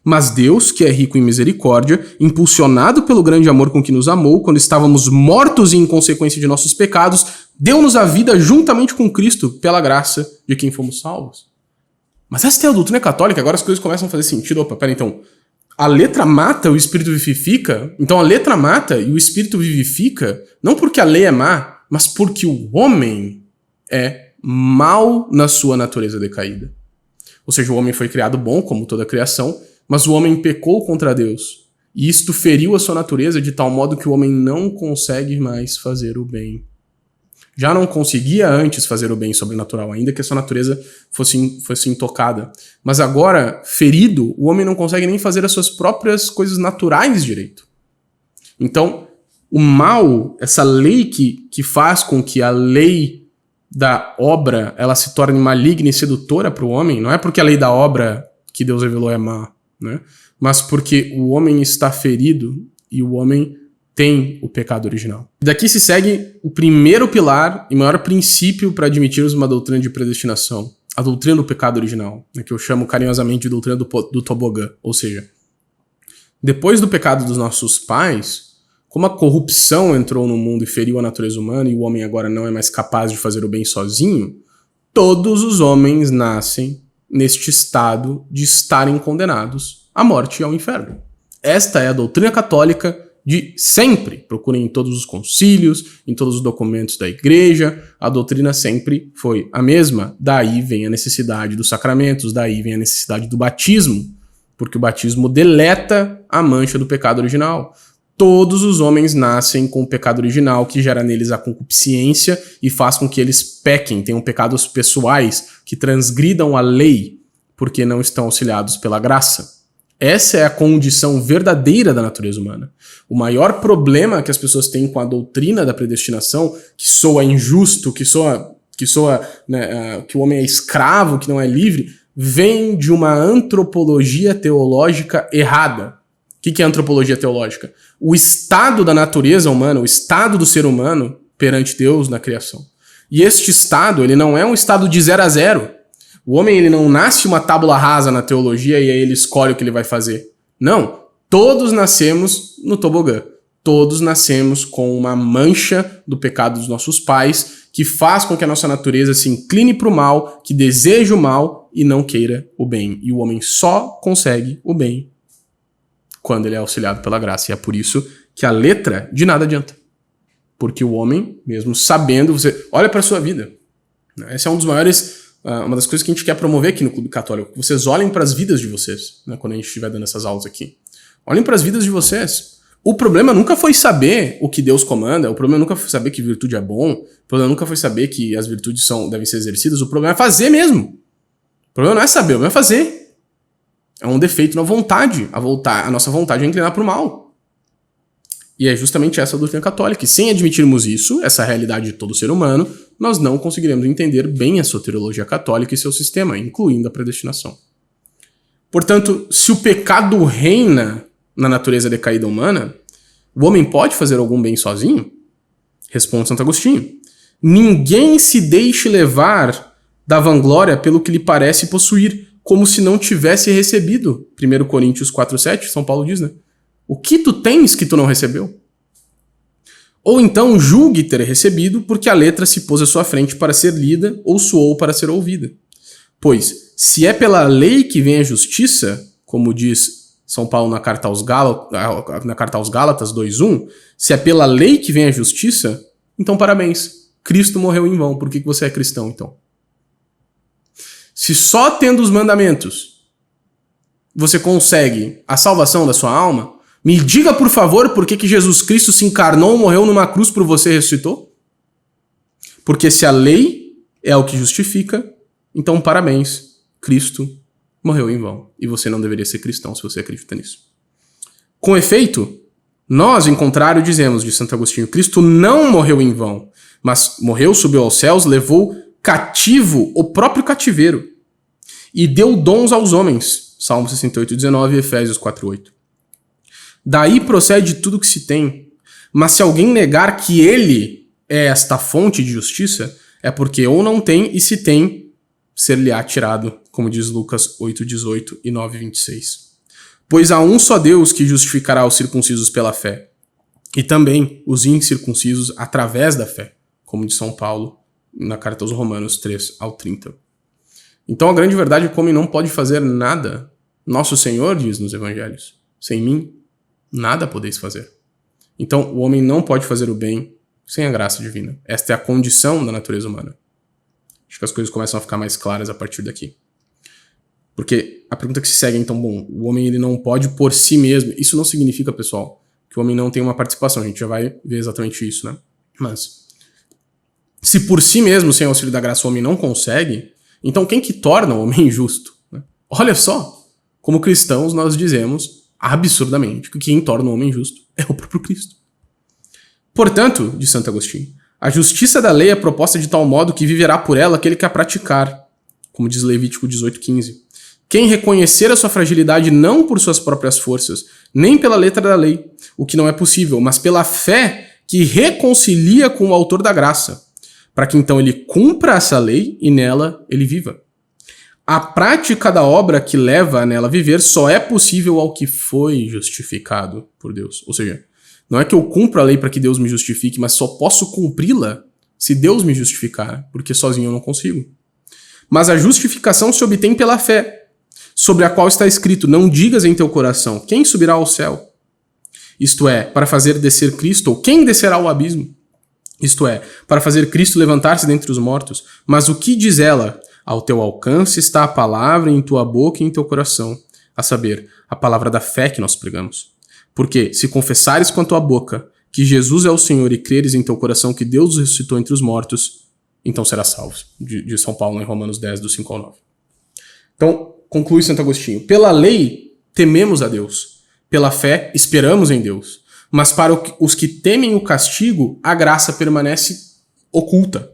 Mas Deus, que é rico em misericórdia, impulsionado pelo grande amor com que nos amou, quando estávamos mortos e em consequência de nossos pecados, deu-nos a vida juntamente com Cristo, pela graça de quem fomos salvos. Mas essa é a doutrina católica, agora as coisas começam a fazer sentido. Opa, pera, então, a letra mata, o Espírito vivifica? Então a letra mata e o Espírito vivifica, não porque a lei é má, mas porque o homem é mau na sua natureza decaída. Ou seja, o homem foi criado bom, como toda a criação, mas o homem pecou contra Deus. E isto feriu a sua natureza de tal modo que o homem não consegue mais fazer o bem. Já não conseguia antes fazer o bem sobrenatural, ainda que a sua natureza fosse intocada. Mas agora, ferido, o homem não consegue nem fazer as suas próprias coisas naturais direito. Então, o mal, essa lei que faz com que a lei da obra ela se torne maligna e sedutora para o homem, não é porque a lei da obra que Deus revelou é má, né? Mas porque o homem está ferido e o homem tem o pecado original. Daqui se segue o primeiro pilar e maior princípio para admitirmos uma doutrina de predestinação, a doutrina do pecado original, né, que eu chamo carinhosamente de doutrina do tobogã. Ou seja, depois do pecado dos nossos pais, como a corrupção entrou no mundo e feriu a natureza humana e o homem agora não é mais capaz de fazer o bem sozinho, todos os homens nascem neste estado de estarem condenados à morte e ao inferno. Esta é a doutrina católica de sempre. Procurem em todos os concílios, em todos os documentos da igreja, a doutrina sempre foi a mesma. Daí vem a necessidade dos sacramentos, daí vem a necessidade do batismo, porque o batismo deleta a mancha do pecado original. Todos os homens nascem com o pecado original que gera neles a concupiscência e faz com que eles pequem, tenham pecados pessoais que transgridam a lei porque não estão auxiliados pela graça. Essa é a condição verdadeira da natureza humana. O maior problema que as pessoas têm com a doutrina da predestinação, que soa injusto, que soa né, que o homem é escravo, que não é livre, vem de uma antropologia teológica errada. O que é antropologia teológica? O estado da natureza humana, o estado do ser humano perante Deus na criação. E este estado, ele não é um estado de 0 a 0. O homem, ele não nasce uma tábula rasa na teologia e aí ele escolhe o que ele vai fazer. Não. Todos nascemos no tobogã. Todos nascemos com uma mancha do pecado dos nossos pais que faz com que a nossa natureza se incline para o mal, que deseje o mal e não queira o bem. E o homem só consegue o bem quando ele é auxiliado pela graça. E é por isso que a letra de nada adianta. Porque o homem, mesmo sabendo, você olha para a sua vida. Essa é uma das coisas que a gente quer promover aqui no Clube Católico. Que vocês olhem para as vidas de vocês, né, quando a gente estiver dando essas aulas aqui. Olhem para as vidas de vocês. O problema nunca foi saber o que Deus comanda, o problema nunca foi saber que virtude é bom, o problema nunca foi saber que as virtudes devem ser exercidas, o problema é fazer mesmo. O problema não é saber, o problema é fazer. É um defeito na vontade. A nossa vontade é inclinar para o mal. E é justamente essa a doutrina católica. E sem admitirmos isso, essa realidade de todo ser humano, nós não conseguiremos entender bem a soteriologia católica e seu sistema, incluindo a predestinação. Portanto, se o pecado reina na natureza decaída humana, o homem pode fazer algum bem sozinho? Responde Santo Agostinho. Ninguém se deixe levar da vanglória pelo que lhe parece possuir, como se não tivesse recebido. 1 Coríntios 4,7, São Paulo diz, né? O que tu tens que tu não recebeu? Ou então julgue ter recebido porque a letra se pôs à sua frente para ser lida ou soou para ser ouvida. Pois, se é pela lei que vem a justiça, como diz São Paulo na carta aos Gálatas 2,1, se é pela lei que vem a justiça, então parabéns. Cristo morreu em vão. Por que você é cristão, então? Se só tendo os mandamentos você consegue a salvação da sua alma, me diga, por favor, por que Jesus Cristo se encarnou, morreu numa cruz por você e ressuscitou? Porque se a lei é o que justifica, então parabéns. Cristo morreu em vão. E você não deveria ser cristão se você acredita nisso. Com efeito, nós, em contrário, dizemos de Santo Agostinho, Cristo não morreu em vão, mas morreu, subiu aos céus, levou cativo o próprio cativeiro e deu dons aos homens. Salmo 68:19 e Efésios 4:8. Daí procede tudo que se tem, mas se alguém negar que ele é esta fonte de justiça, é porque ou não tem, e se tem, ser-lhe-á tirado, como diz Lucas 8:18 e 9:26. Pois há um só Deus que justificará os circuncisos pela fé, e também os incircuncisos através da fé, como diz São Paulo na carta aos Romanos 3-30. Então a grande verdade é que o homem não pode fazer nada. Nosso Senhor diz nos evangelhos, sem mim, nada podeis fazer. Então o homem não pode fazer o bem sem a graça divina. Esta é a condição da natureza humana. Acho que as coisas começam a ficar mais claras a partir daqui. Porque a pergunta que se segue é, então, bom, o homem ele não pode por si mesmo. Isso não significa, pessoal, que o homem não tem uma participação. A gente já vai ver exatamente isso, né? Mas, se por si mesmo, sem o auxílio da graça, o homem não consegue, então quem que torna o homem justo? Né? Olha só, como cristãos nós dizemos absurdamente que quem torna o homem justo é o próprio Cristo. Portanto, diz Santo Agostinho, a justiça da lei é proposta de tal modo que viverá por ela aquele que a praticar, como diz Levítico 18:15. Quem reconhecer a sua fragilidade não por suas próprias forças, nem pela letra da lei, o que não é possível, mas pela fé que reconcilia com o autor da graça, para que então ele cumpra essa lei e nela ele viva. A prática da obra que leva a nela a viver só é possível ao que foi justificado por Deus. Ou seja, não é que eu cumpro a lei para que Deus me justifique, mas só posso cumpri-la se Deus me justificar, porque sozinho eu não consigo. Mas a justificação se obtém pela fé, sobre a qual está escrito, não digas em teu coração, quem subirá ao céu? Isto é, para fazer descer Cristo, ou quem descerá ao abismo? Isto é, para fazer Cristo levantar-se dentre os mortos. Mas o que diz ela? Ao teu alcance está a palavra em tua boca e em teu coração, a saber, a palavra da fé que nós pregamos. Porque se confessares com a tua boca que Jesus é o Senhor e creres em teu coração que Deus o ressuscitou entre os mortos, então serás salvo. De São Paulo em Romanos 10, do 5 ao 9. Então, conclui Santo Agostinho. Pela lei, tememos a Deus. Pela fé, esperamos em Deus. Mas para os que temem o castigo, a graça permanece oculta.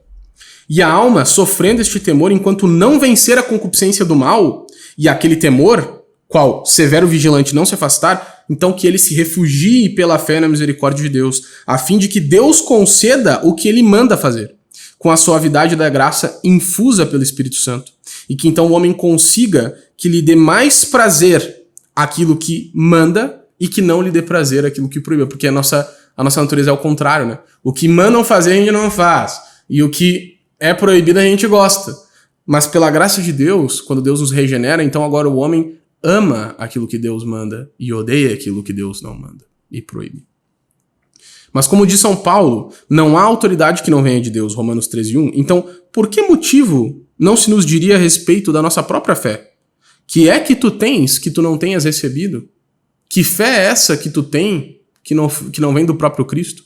E a alma, sofrendo este temor, enquanto não vencer a concupiscência do mal, e aquele temor, qual severo vigilante não se afastar, então que ele se refugie pela fé na misericórdia de Deus, a fim de que Deus conceda o que ele manda fazer, com a suavidade da graça infusa pelo Espírito Santo, e que então o homem consiga que lhe dê mais prazer aquilo que manda e que não lhe dê prazer aquilo que proíbe, porque a nossa natureza é o contrário, né? O que mandam fazer a gente não faz, e o que é proibido a gente gosta. Mas pela graça de Deus, quando Deus nos regenera, então agora o homem ama aquilo que Deus manda e odeia aquilo que Deus não manda e proíbe. Mas como diz São Paulo, não há autoridade que não venha de Deus, Romanos 13:1. Então, por que motivo não se nos diria a respeito da nossa própria fé? Que é que tu tens que tu não tenhas recebido? Que fé é essa que tu tem que não vem do próprio Cristo?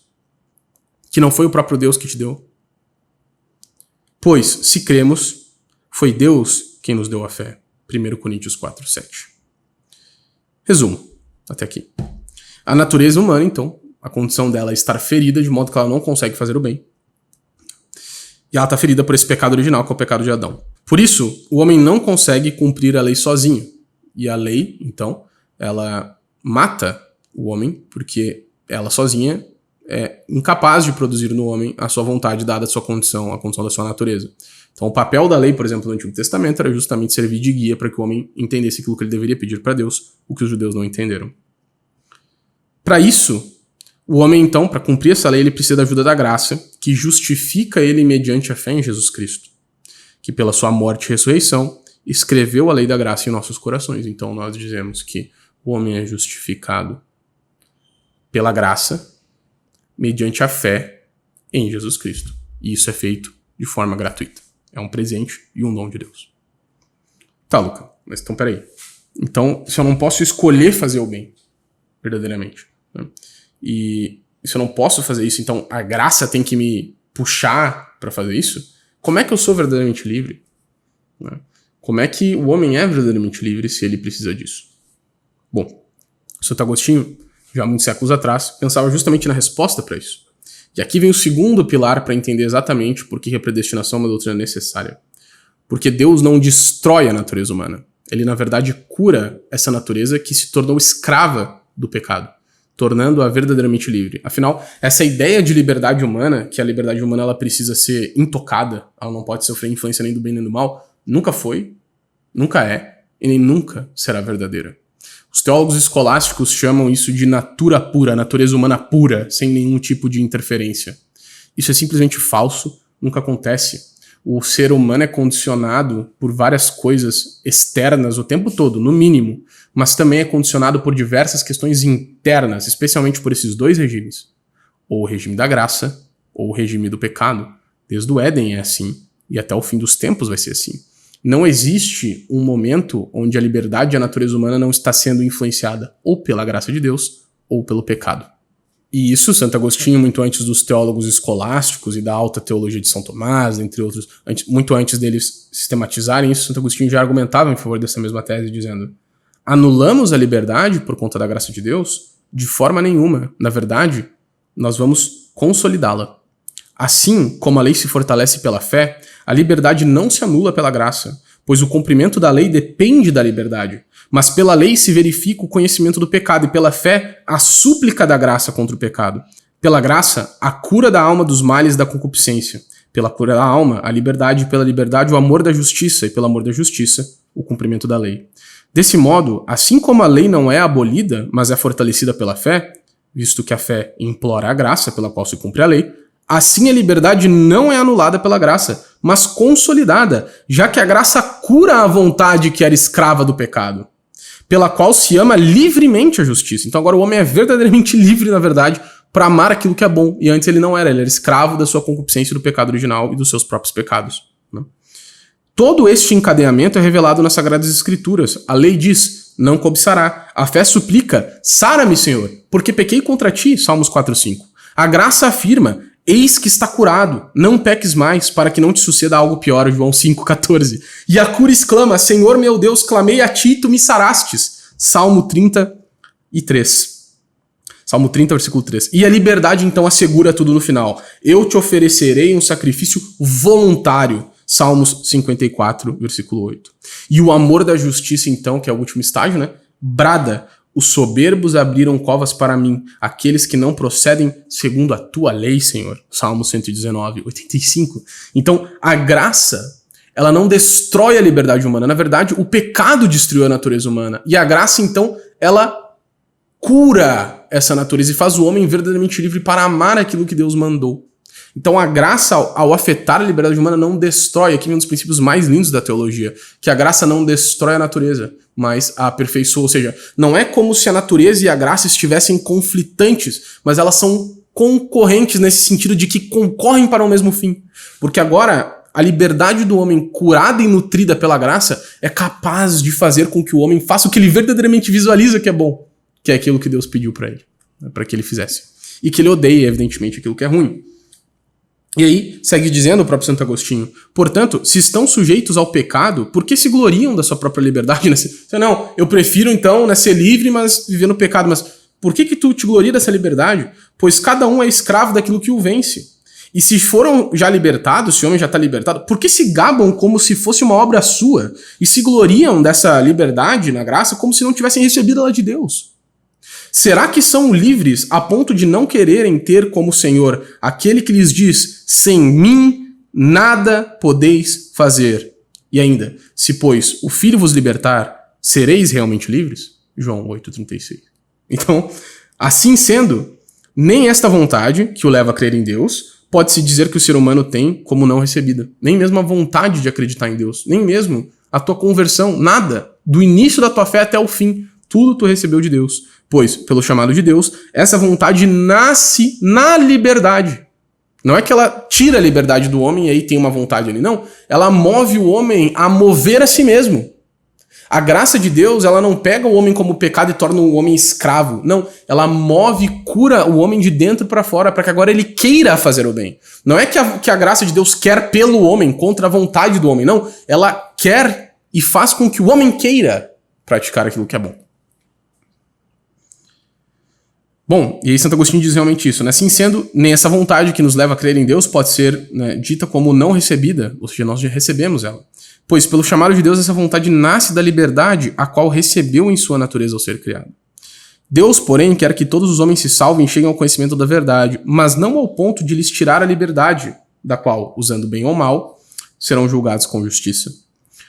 Que não foi o próprio Deus que te deu? Pois, se cremos, foi Deus quem nos deu a fé. 1 Coríntios 4:7. Resumo, até aqui. A natureza humana, então, a condição dela é estar ferida de modo que ela não consegue fazer o bem. E ela está ferida por esse pecado original, que é o pecado de Adão. Por isso, o homem não consegue cumprir a lei sozinho. E a lei, então, ela mata o homem, porque ela sozinha é incapaz de produzir no homem a sua vontade, dada a sua condição, a condição da sua natureza. Então o papel da lei, por exemplo, no Antigo Testamento era justamente servir de guia para que o homem entendesse aquilo que ele deveria pedir para Deus, o que os judeus não entenderam. Para isso, o homem então, para cumprir essa lei, ele precisa da ajuda da graça, que justifica ele mediante a fé em Jesus Cristo, que pela sua morte e ressurreição escreveu a lei da graça em nossos corações. Então nós dizemos que o homem é justificado pela graça, mediante a fé em Jesus Cristo. E isso é feito de forma gratuita. É um presente e um dom de Deus. Tá, Luca, mas então peraí. Então, se eu não posso escolher fazer o bem, verdadeiramente, né? E se eu não posso fazer isso, então a graça tem que me puxar para fazer isso, como é que eu sou verdadeiramente livre? Né? Como é que o homem é verdadeiramente livre se ele precisa disso? Bom, Santo Agostinho, já há muitos séculos atrás, pensava justamente na resposta para isso. E aqui vem o segundo pilar para entender exatamente por que a predestinação é uma doutrina necessária. Porque Deus não destrói a natureza humana. Ele, na verdade, cura essa natureza que se tornou escrava do pecado, tornando-a verdadeiramente livre. Afinal, essa ideia de liberdade humana, que a liberdade humana ela precisa ser intocada, ela não pode sofrer influência nem do bem nem do mal, nunca foi, nunca é e nem nunca será verdadeira. Os teólogos escolásticos chamam isso de natura pura, natureza humana pura, sem nenhum tipo de interferência. Isso é simplesmente falso, nunca acontece. O ser humano é condicionado por várias coisas externas o tempo todo, no mínimo, mas também é condicionado por diversas questões internas, especialmente por esses dois regimes. Ou o regime da graça, ou o regime do pecado. Desde o Éden é assim, e até o fim dos tempos vai ser assim. Não existe um momento onde a liberdade e a natureza humana não está sendo influenciada ou pela graça de Deus ou pelo pecado. E isso, Santo Agostinho, muito antes dos teólogos escolásticos e da alta teologia de São Tomás, entre outros, muito antes deles sistematizarem isso, Santo Agostinho já argumentava em favor dessa mesma tese, dizendo: anulamos a liberdade por conta da graça de Deus? De forma nenhuma. Na verdade, nós vamos consolidá-la. Assim como a lei se fortalece pela fé, a liberdade não se anula pela graça, pois o cumprimento da lei depende da liberdade. Mas pela lei se verifica o conhecimento do pecado, e pela fé, a súplica da graça contra o pecado. Pela graça, a cura da alma dos males da concupiscência. Pela cura da alma, a liberdade, e pela liberdade, o amor da justiça, e pelo amor da justiça, o cumprimento da lei. Desse modo, assim como a lei não é abolida, mas é fortalecida pela fé, visto que a fé implora a graça pela qual se cumpre a lei, assim a liberdade não é anulada pela graça, mas consolidada, já que a graça cura a vontade que era escrava do pecado, pela qual se ama livremente a justiça. Então agora o homem é verdadeiramente livre, na verdade, para amar aquilo que é bom. E antes ele não era, ele era escravo da sua concupiscência do pecado original e dos seus próprios pecados. Né? Todo este encadeamento é revelado nas Sagradas Escrituras. A lei diz, não cobiçará. A fé suplica, sara-me, Senhor, porque pequei contra ti, Salmos 4:5. A graça afirma, eis que está curado, não peques mais, para que não te suceda algo pior, João 5,14. E a cura exclama, Senhor meu Deus, clamei a ti e tu me sarastes, Salmo 33. Salmo 30, versículo 3. E a liberdade então assegura tudo no final. Eu te oferecerei um sacrifício voluntário, Salmos 54, versículo 8. E o amor da justiça então, que é o último estágio, né? Brada, os soberbos abriram covas para mim, aqueles que não procedem segundo a tua lei, Senhor. Salmo 119, 85. Então, a graça, ela não destrói a liberdade humana. Na verdade, o pecado destruiu a natureza humana. E a graça, então, ela cura essa natureza e faz o homem verdadeiramente livre para amar aquilo que Deus mandou. Então a graça, ao afetar a liberdade humana, não destrói, aqui vem um dos princípios mais lindos da teologia, que a graça não destrói a natureza, mas a aperfeiçoa. Ou seja, não é como se a natureza e a graça estivessem conflitantes, mas elas são concorrentes nesse sentido de que concorrem para o mesmo fim. Porque agora a liberdade do homem curada e nutrida pela graça é capaz de fazer com que o homem faça o que ele verdadeiramente visualiza que é bom, que é aquilo que Deus pediu para ele, né, para que ele fizesse. E que ele odeia, evidentemente, aquilo que é ruim. E aí, segue dizendo o próprio Santo Agostinho, portanto, se estão sujeitos ao pecado, por que se gloriam da sua própria liberdade? Não, eu prefiro então, né, ser livre, mas viver no pecado. Mas por que tu te gloria dessa liberdade? Pois cada um é escravo daquilo que o vence. E se foram já libertados, se o homem já está libertado, por que se gabam como se fosse uma obra sua? E se gloriam dessa liberdade na graça como se não tivessem recebido ela de Deus? Será que são livres a ponto de não quererem ter como Senhor aquele que lhes diz, sem mim nada podeis fazer? E ainda, se pois o Filho vos libertar, sereis realmente livres? João 8,36. Então, assim sendo, nem esta vontade, que o leva a crer em Deus, pode-se dizer que o ser humano tem como não recebida. Nem mesmo a vontade de acreditar em Deus, nem mesmo a tua conversão, nada. Do início da tua fé até o fim, tudo tu recebeu de Deus. Pois, pelo chamado de Deus, essa vontade nasce na liberdade. Não é que ela tira a liberdade do homem e aí tem uma vontade ali, não. Ela move o homem a mover a si mesmo. A graça de Deus, ela não pega o homem como pecado e torna o homem escravo. Não, ela move e cura o homem de dentro para fora, para que agora ele queira fazer o bem. Não é que a graça de Deus quer pelo homem, contra a vontade do homem, não. Ela quer e faz com que o homem queira praticar aquilo que é bom. Bom, e aí Santo Agostinho diz realmente isso, né? Assim sendo, nem essa vontade que nos leva a crer em Deus pode ser, né, dita como não recebida, ou seja, nós já recebemos ela. Pois pelo chamado de Deus essa vontade nasce da liberdade a qual recebeu em sua natureza ao ser criado. Deus, porém, quer que todos os homens se salvem e cheguem ao conhecimento da verdade, mas não ao ponto de lhes tirar a liberdade, da qual, usando bem ou mal, serão julgados com justiça.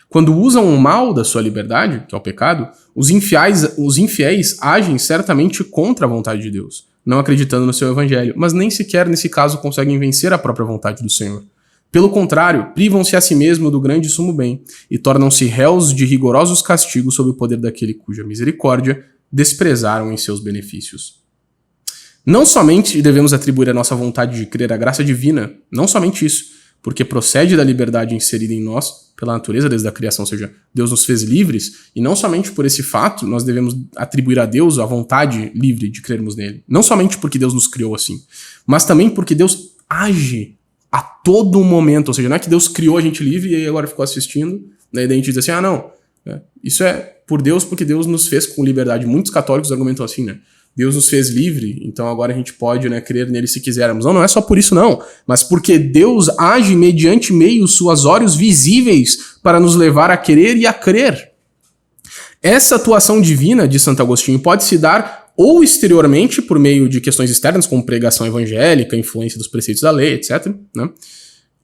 Quando usam o mal da sua liberdade, que é o pecado, os infiéis agem certamente contra a vontade de Deus, não acreditando no seu evangelho, mas nem sequer nesse caso conseguem vencer a própria vontade do Senhor. Pelo contrário, privam-se a si mesmo do grande e sumo bem e tornam-se réus de rigorosos castigos sob o poder daquele cuja misericórdia desprezaram em seus benefícios. Não somente devemos atribuir a nossa vontade de crer à graça divina, não somente isso, porque procede da liberdade inserida em nós pela natureza desde a criação, ou seja, Deus nos fez livres, e não somente por esse fato nós devemos atribuir a Deus a vontade livre de crermos nele. Não somente porque Deus nos criou assim, mas também porque Deus age a todo momento, ou seja, não é que Deus criou a gente livre e aí agora ficou assistindo, né, e daí a gente diz assim, não, isso é por Deus porque Deus nos fez com liberdade. Muitos católicos argumentam assim, né? Deus nos fez livre, então agora a gente pode, né, crer nele se quisermos. Não é só por isso não, mas porque Deus age mediante meios suasórios visíveis para nos levar a querer e a crer. Essa atuação divina, de Santo Agostinho, pode se dar ou exteriormente, por meio de questões externas, como pregação evangélica, influência dos preceitos da lei, etc., né?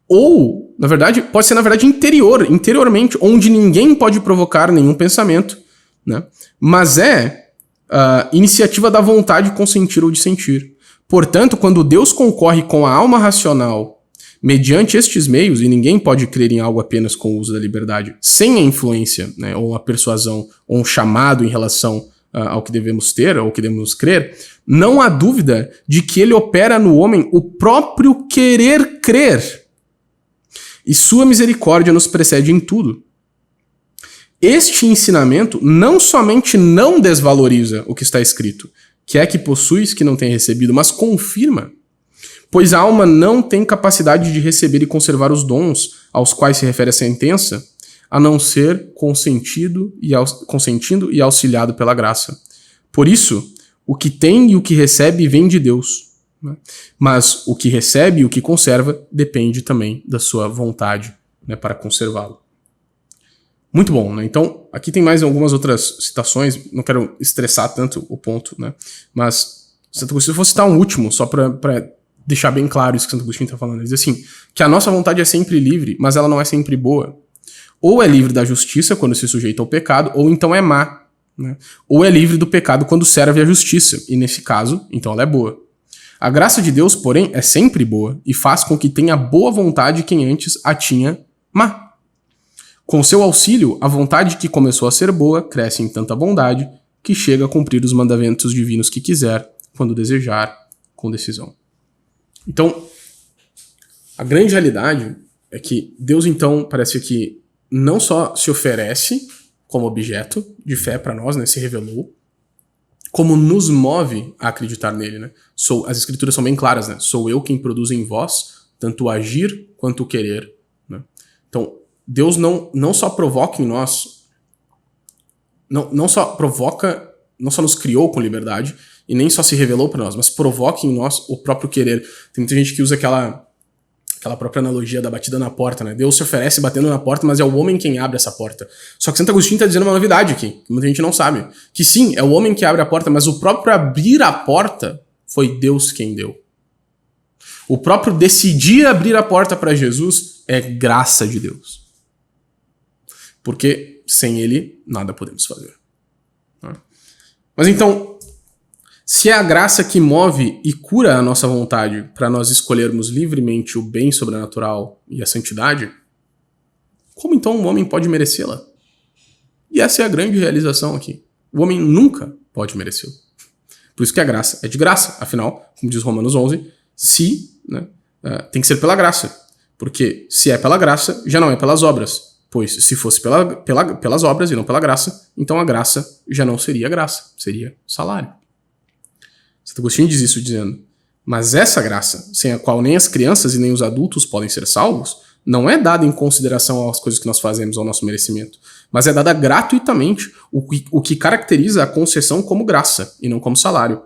Ou, na verdade, pode ser, na verdade, interiormente, onde ninguém pode provocar nenhum pensamento, né? Mas iniciativa da vontade de consentir ou de sentir. Portanto, quando Deus concorre com a alma racional mediante estes meios, e ninguém pode crer em algo apenas com o uso da liberdade, sem a influência, né, ou a persuasão, ou um chamado em relação ao que devemos ter, ou que devemos crer, não há dúvida de que ele opera no homem o próprio querer crer. e sua misericórdia nos precede em tudo. Este ensinamento não somente não desvaloriza o que está escrito, que é que possuis que não tem recebido, mas confirma. Pois a alma não tem capacidade de receber e conservar os dons aos quais se refere a sentença, a não ser consentindo e auxiliado pela graça. Por isso, o que tem e o que recebe vem de Deus, né? Mas o que recebe e o que conserva depende também da sua vontade, né, para conservá-lo. Muito bom, né? Então, aqui tem mais algumas outras citações, não quero estressar tanto o ponto, né? Mas, se eu fosse citar um último, só para deixar bem claro isso que Santo Agostinho está falando, ele diz assim, que a nossa vontade é sempre livre, mas ela não é sempre boa. Ou é livre da justiça, quando se sujeita ao pecado, ou então é má, né? Ou é livre do pecado quando serve à justiça, e nesse caso, então ela é boa. A graça de Deus, porém, é sempre boa, e faz com que tenha boa vontade quem antes a tinha má. Com seu auxílio, a vontade que começou a ser boa cresce em tanta bondade que chega a cumprir os mandamentos divinos que quiser, quando desejar, com decisão. Então, a grande realidade é que Deus, então, parece que não só se oferece como objeto de fé para nós, né, se revelou, como nos move a acreditar nele, né? As escrituras são bem claras, né? Sou eu quem produz em vós tanto o agir quanto o querer, né? Então, Deus não só provoca em nós, não só nos criou com liberdade e nem só se revelou para nós, mas provoca em nós o próprio querer. Tem muita gente que usa aquela própria analogia da batida na porta, né? Deus se oferece batendo na porta, mas é o homem quem abre essa porta. Só que Santo Agostinho está dizendo uma novidade aqui, que muita gente não sabe. Que sim, é o homem que abre a porta, mas o próprio abrir a porta foi Deus quem deu. O próprio decidir abrir a porta para Jesus é graça de Deus. Porque sem ele, nada podemos fazer. Mas então, se é a graça que move e cura a nossa vontade para nós escolhermos livremente o bem sobrenatural e a santidade, como então um homem pode merecê-la? E essa é a grande realização aqui. O homem nunca pode merecê-la. Por isso que a graça é de graça. Afinal, como diz Romanos 11, tem que ser pela graça. Porque se é pela graça, já não é pelas obras. Pois se fosse pelas obras e não pela graça, então a graça já não seria graça, seria salário. Santo Agostinho diz isso dizendo, mas essa graça, sem a qual nem as crianças e nem os adultos podem ser salvos, não é dada em consideração às coisas que nós fazemos ao nosso merecimento, mas é dada gratuitamente, o que caracteriza a concessão como graça e não como salário.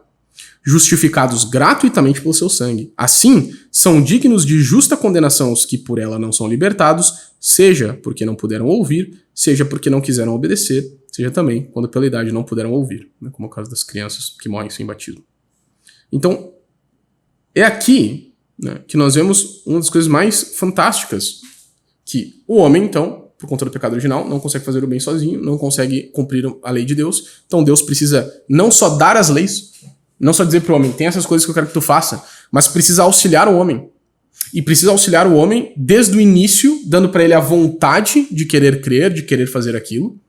Justificados gratuitamente pelo seu sangue. Assim, são dignos de justa condenação os que por ela não são libertados, seja porque não puderam ouvir, seja porque não quiseram obedecer, seja também quando pela idade não puderam ouvir, né, como é o caso das crianças que morrem sem batismo. Então, é aqui, né, que nós vemos uma das coisas mais fantásticas, que o homem, então, por conta do pecado original, não consegue fazer o bem sozinho, não consegue cumprir a lei de Deus, então Deus precisa não só dar as leis, não só dizer pro homem, tem essas coisas que eu quero que tu faça, mas precisa auxiliar o homem. E precisa auxiliar o homem desde o início, dando para ele a vontade de querer crer, de querer fazer aquilo,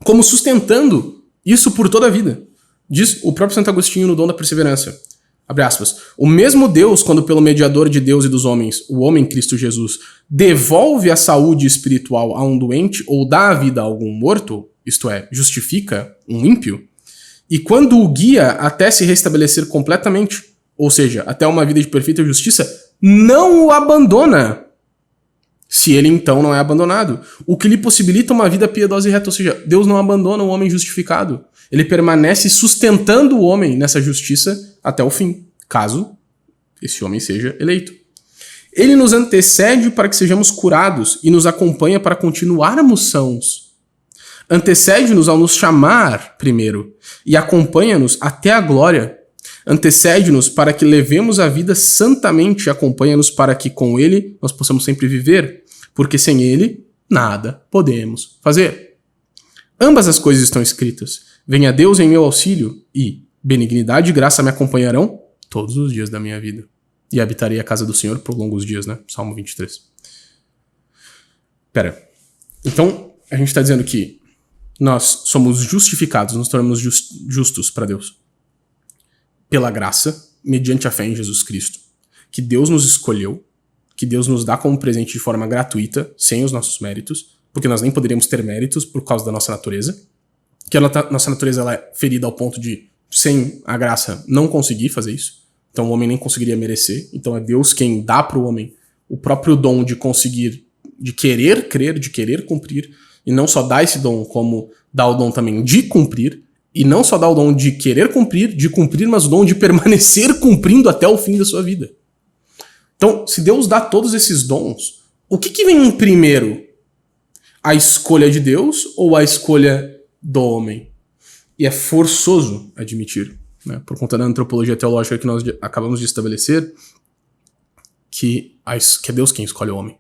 como sustentando isso por toda a vida. Diz o próprio Santo Agostinho no Dom da Perseverança. Abre aspas. O mesmo Deus, quando pelo mediador de Deus e dos homens, o homem Cristo Jesus, devolve a saúde espiritual a um doente ou dá a vida a algum morto, isto é, justifica um ímpio, e quando o guia até se restabelecer completamente, ou seja, até uma vida de perfeita justiça, não o abandona, se ele então não é abandonado, o que lhe possibilita uma vida piedosa e reta, ou seja, Deus não abandona o homem justificado, ele permanece sustentando o homem nessa justiça até o fim, caso esse homem seja eleito. Ele nos antecede para que sejamos curados e nos acompanha para continuarmos sãos. Antecede-nos ao nos chamar primeiro e acompanha-nos até a glória. Antecede-nos para que levemos a vida santamente e acompanha-nos para que com ele nós possamos sempre viver, porque sem ele nada podemos fazer. Ambas as coisas estão escritas. Venha Deus em meu auxílio e benignidade e graça me acompanharão todos os dias da minha vida. E habitarei a casa do Senhor por longos dias, né? Salmo 23. Pera. Então, a gente está dizendo que nós somos justificados, nos tornamos justos para Deus pela graça, mediante a fé em Jesus Cristo. Que Deus nos escolheu, que Deus nos dá como presente de forma gratuita, sem os nossos méritos, porque nós nem poderíamos ter méritos por causa da nossa natureza, que a nossa natureza ela é ferida ao ponto de, sem a graça, não conseguir fazer isso. Então o homem nem conseguiria merecer. Então é Deus quem dá para o homem o próprio dom de conseguir, de querer crer, de querer cumprir, e não só dá esse dom, como dá o dom também de cumprir, e não só dá o dom de querer cumprir, mas o dom de permanecer cumprindo até o fim da sua vida. Então, se Deus dá todos esses dons, o que vem em primeiro? A escolha de Deus ou a escolha do homem? E é forçoso admitir, né, por conta da antropologia teológica que nós acabamos de estabelecer, que é Deus quem escolhe o homem,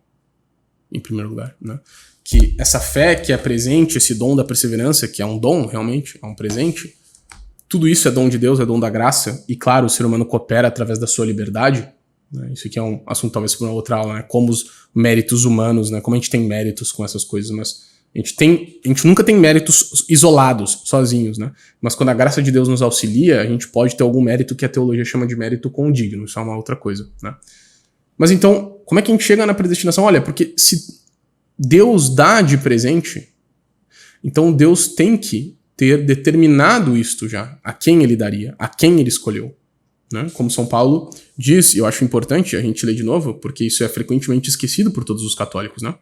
em primeiro lugar, né? Que essa fé que é presente, esse dom da perseverança, que é um dom realmente, é um presente, tudo isso é dom de Deus, é dom da graça, e claro, o ser humano coopera através da sua liberdade, né? Isso aqui é um assunto talvez para uma outra aula, né? Como os méritos humanos, né? Como a gente tem méritos com essas coisas, mas a gente nunca tem méritos isolados, sozinhos, né? Mas quando a graça de Deus nos auxilia, a gente pode ter algum mérito que a teologia chama de mérito condigno, isso é uma outra coisa, né? Mas então, como é que a gente chega na predestinação? Olha, porque se Deus dá de presente, então Deus tem que ter determinado isto já, a quem ele daria, a quem ele escolheu, né? Como São Paulo diz, e eu acho importante a gente ler de novo, porque isso é frequentemente esquecido por todos os católicos, né?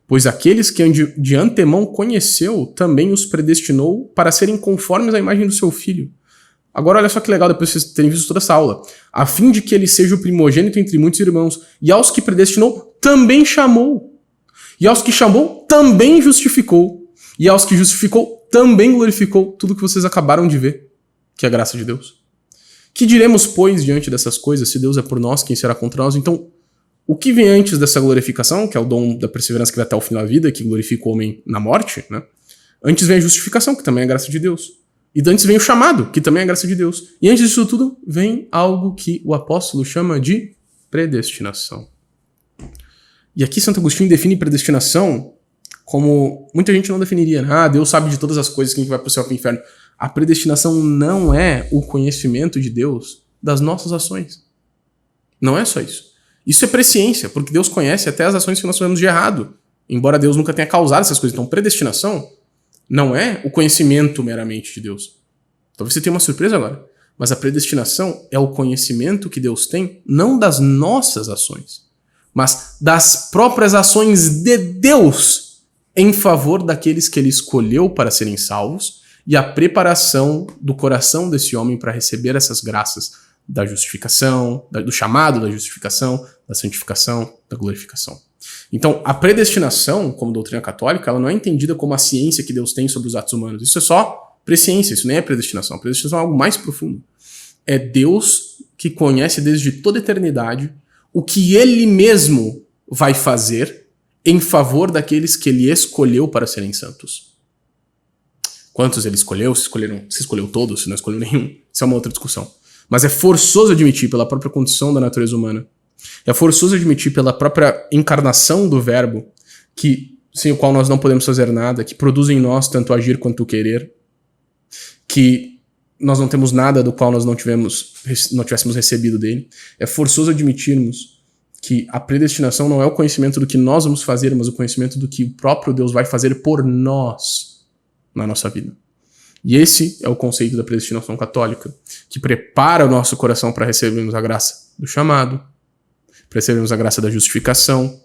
Pois aqueles que de antemão conheceu, também os predestinou para serem conformes à imagem do seu Filho. Agora olha só que legal, depois de vocês terem visto toda essa aula. A fim de que ele seja o primogênito entre muitos irmãos. E aos que predestinou, também chamou. E aos que chamou, também justificou. E aos que justificou, também glorificou. Tudo que vocês acabaram de ver, que é a graça de Deus. Que diremos, pois, diante dessas coisas? Se Deus é por nós, quem será contra nós? Então, o que vem antes dessa glorificação, que é o dom da perseverança que vai até o fim da vida, que glorifica o homem na morte, né? Antes vem a justificação, que também é a graça de Deus. E antes vem o chamado, que também é a graça de Deus. E antes disso tudo, vem algo que o apóstolo chama de predestinação. E aqui Santo Agostinho define predestinação como muita gente não definiria, né? Ah, Deus sabe de todas as coisas, quem vai para o céu e para o inferno. A predestinação não é o conhecimento de Deus das nossas ações. Não é só isso. Isso é presciência, porque Deus conhece até as ações que nós fazemos de errado, embora Deus nunca tenha causado essas coisas. Então, predestinação não é o conhecimento meramente de Deus. Talvez você tenha uma surpresa agora, mas a predestinação é o conhecimento que Deus tem, não das nossas ações, mas das próprias ações de Deus em favor daqueles que ele escolheu para serem salvos e a preparação do coração desse homem para receber essas graças da justificação, do chamado da justificação, da santificação, da glorificação. Então, a predestinação, como doutrina católica, ela não é entendida como a ciência que Deus tem sobre os atos humanos. Isso é só presciência, isso nem é predestinação. A predestinação é algo mais profundo. É Deus que conhece desde toda a eternidade o que ele mesmo vai fazer em favor daqueles que ele escolheu para serem santos. Quantos ele escolheu? Se escolheu todos, se não escolheu nenhum, isso é uma outra discussão. Mas é forçoso admitir, pela própria condição da natureza humana, é forçoso admitir pela própria encarnação do verbo, que sem o qual nós não podemos fazer nada, que produz em nós tanto agir quanto o querer, que nós não temos nada do qual nós não tivéssemos recebido dele. É forçoso admitirmos que a predestinação não é o conhecimento do que nós vamos fazer, mas o conhecimento do que o próprio Deus vai fazer por nós na nossa vida. E esse é o conceito da predestinação católica, que prepara o nosso coração para recebermos a graça do chamado, para recebermos a graça da justificação,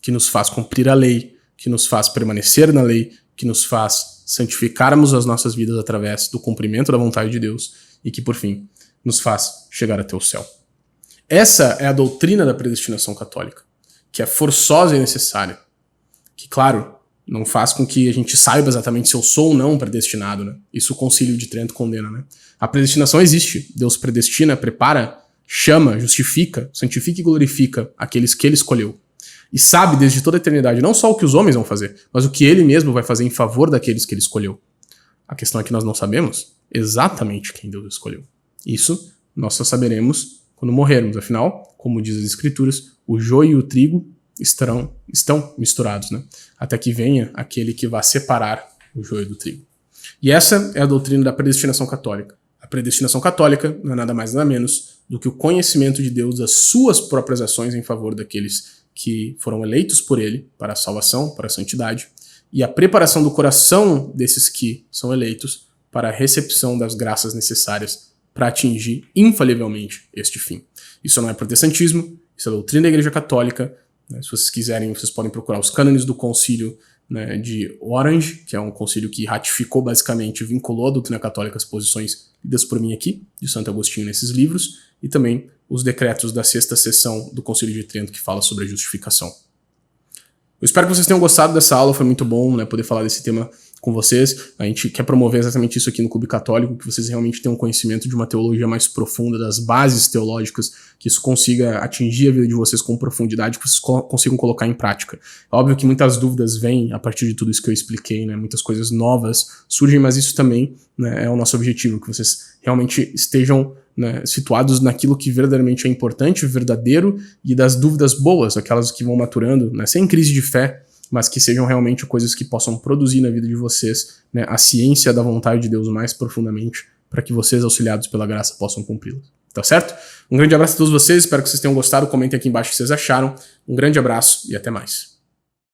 que nos faz cumprir a lei, que nos faz permanecer na lei, que nos faz santificarmos as nossas vidas através do cumprimento da vontade de Deus e que, por fim, nos faz chegar até o céu. Essa é a doutrina da predestinação católica, que é forçosa e necessária, que, claro, não faz com que a gente saiba exatamente se eu sou ou não predestinado, né? Isso o Concílio de Trento condena, né? A predestinação existe. Deus predestina, prepara, chama, justifica, santifica e glorifica aqueles que ele escolheu. E sabe desde toda a eternidade não só o que os homens vão fazer, mas o que ele mesmo vai fazer em favor daqueles que ele escolheu. A questão é que nós não sabemos exatamente quem Deus escolheu. Isso nós só saberemos quando morrermos. Afinal, como diz as Escrituras, o joio e o trigo estão misturados, né? Até que venha aquele que vai separar o joio do trigo. E essa é a doutrina da predestinação católica. A predestinação católica não é nada mais nada menos do que o conhecimento de Deus das suas próprias ações em favor daqueles que foram eleitos por ele para a salvação, para a santidade, e a preparação do coração desses que são eleitos para a recepção das graças necessárias para atingir infalivelmente este fim. Isso não é protestantismo, isso é a doutrina da Igreja Católica. Né? Se vocês quiserem, vocês podem procurar os cânones do concílio, né, de Orange, que é um concílio que ratificou basicamente, vinculou a doutrina católica às posições lidas por mim aqui, de Santo Agostinho nesses livros, e também os decretos da sexta sessão do Concílio de Trento que fala sobre a justificação. Eu espero que vocês tenham gostado dessa aula, foi muito bom, né, poder falar desse tema com vocês. A gente quer promover exatamente isso aqui no Clube Católico, que vocês realmente tenham conhecimento de uma teologia mais profunda, das bases teológicas, que isso consiga atingir a vida de vocês com profundidade, que vocês consigam colocar em prática. É óbvio que muitas dúvidas vêm a partir de tudo isso que eu expliquei, né? Muitas coisas novas surgem, mas isso também, né, é o nosso objetivo, que vocês realmente estejam, né, situados naquilo que verdadeiramente é importante, verdadeiro, e das dúvidas boas, aquelas que vão maturando, né, sem crise de fé, mas que sejam realmente coisas que possam produzir na vida de vocês, né, a ciência da vontade de Deus mais profundamente, para que vocês, auxiliados pela graça, possam cumpri-la. Tá certo? Um grande abraço a todos vocês, espero que vocês tenham gostado, comentem aqui embaixo o que vocês acharam. Um grande abraço e até mais.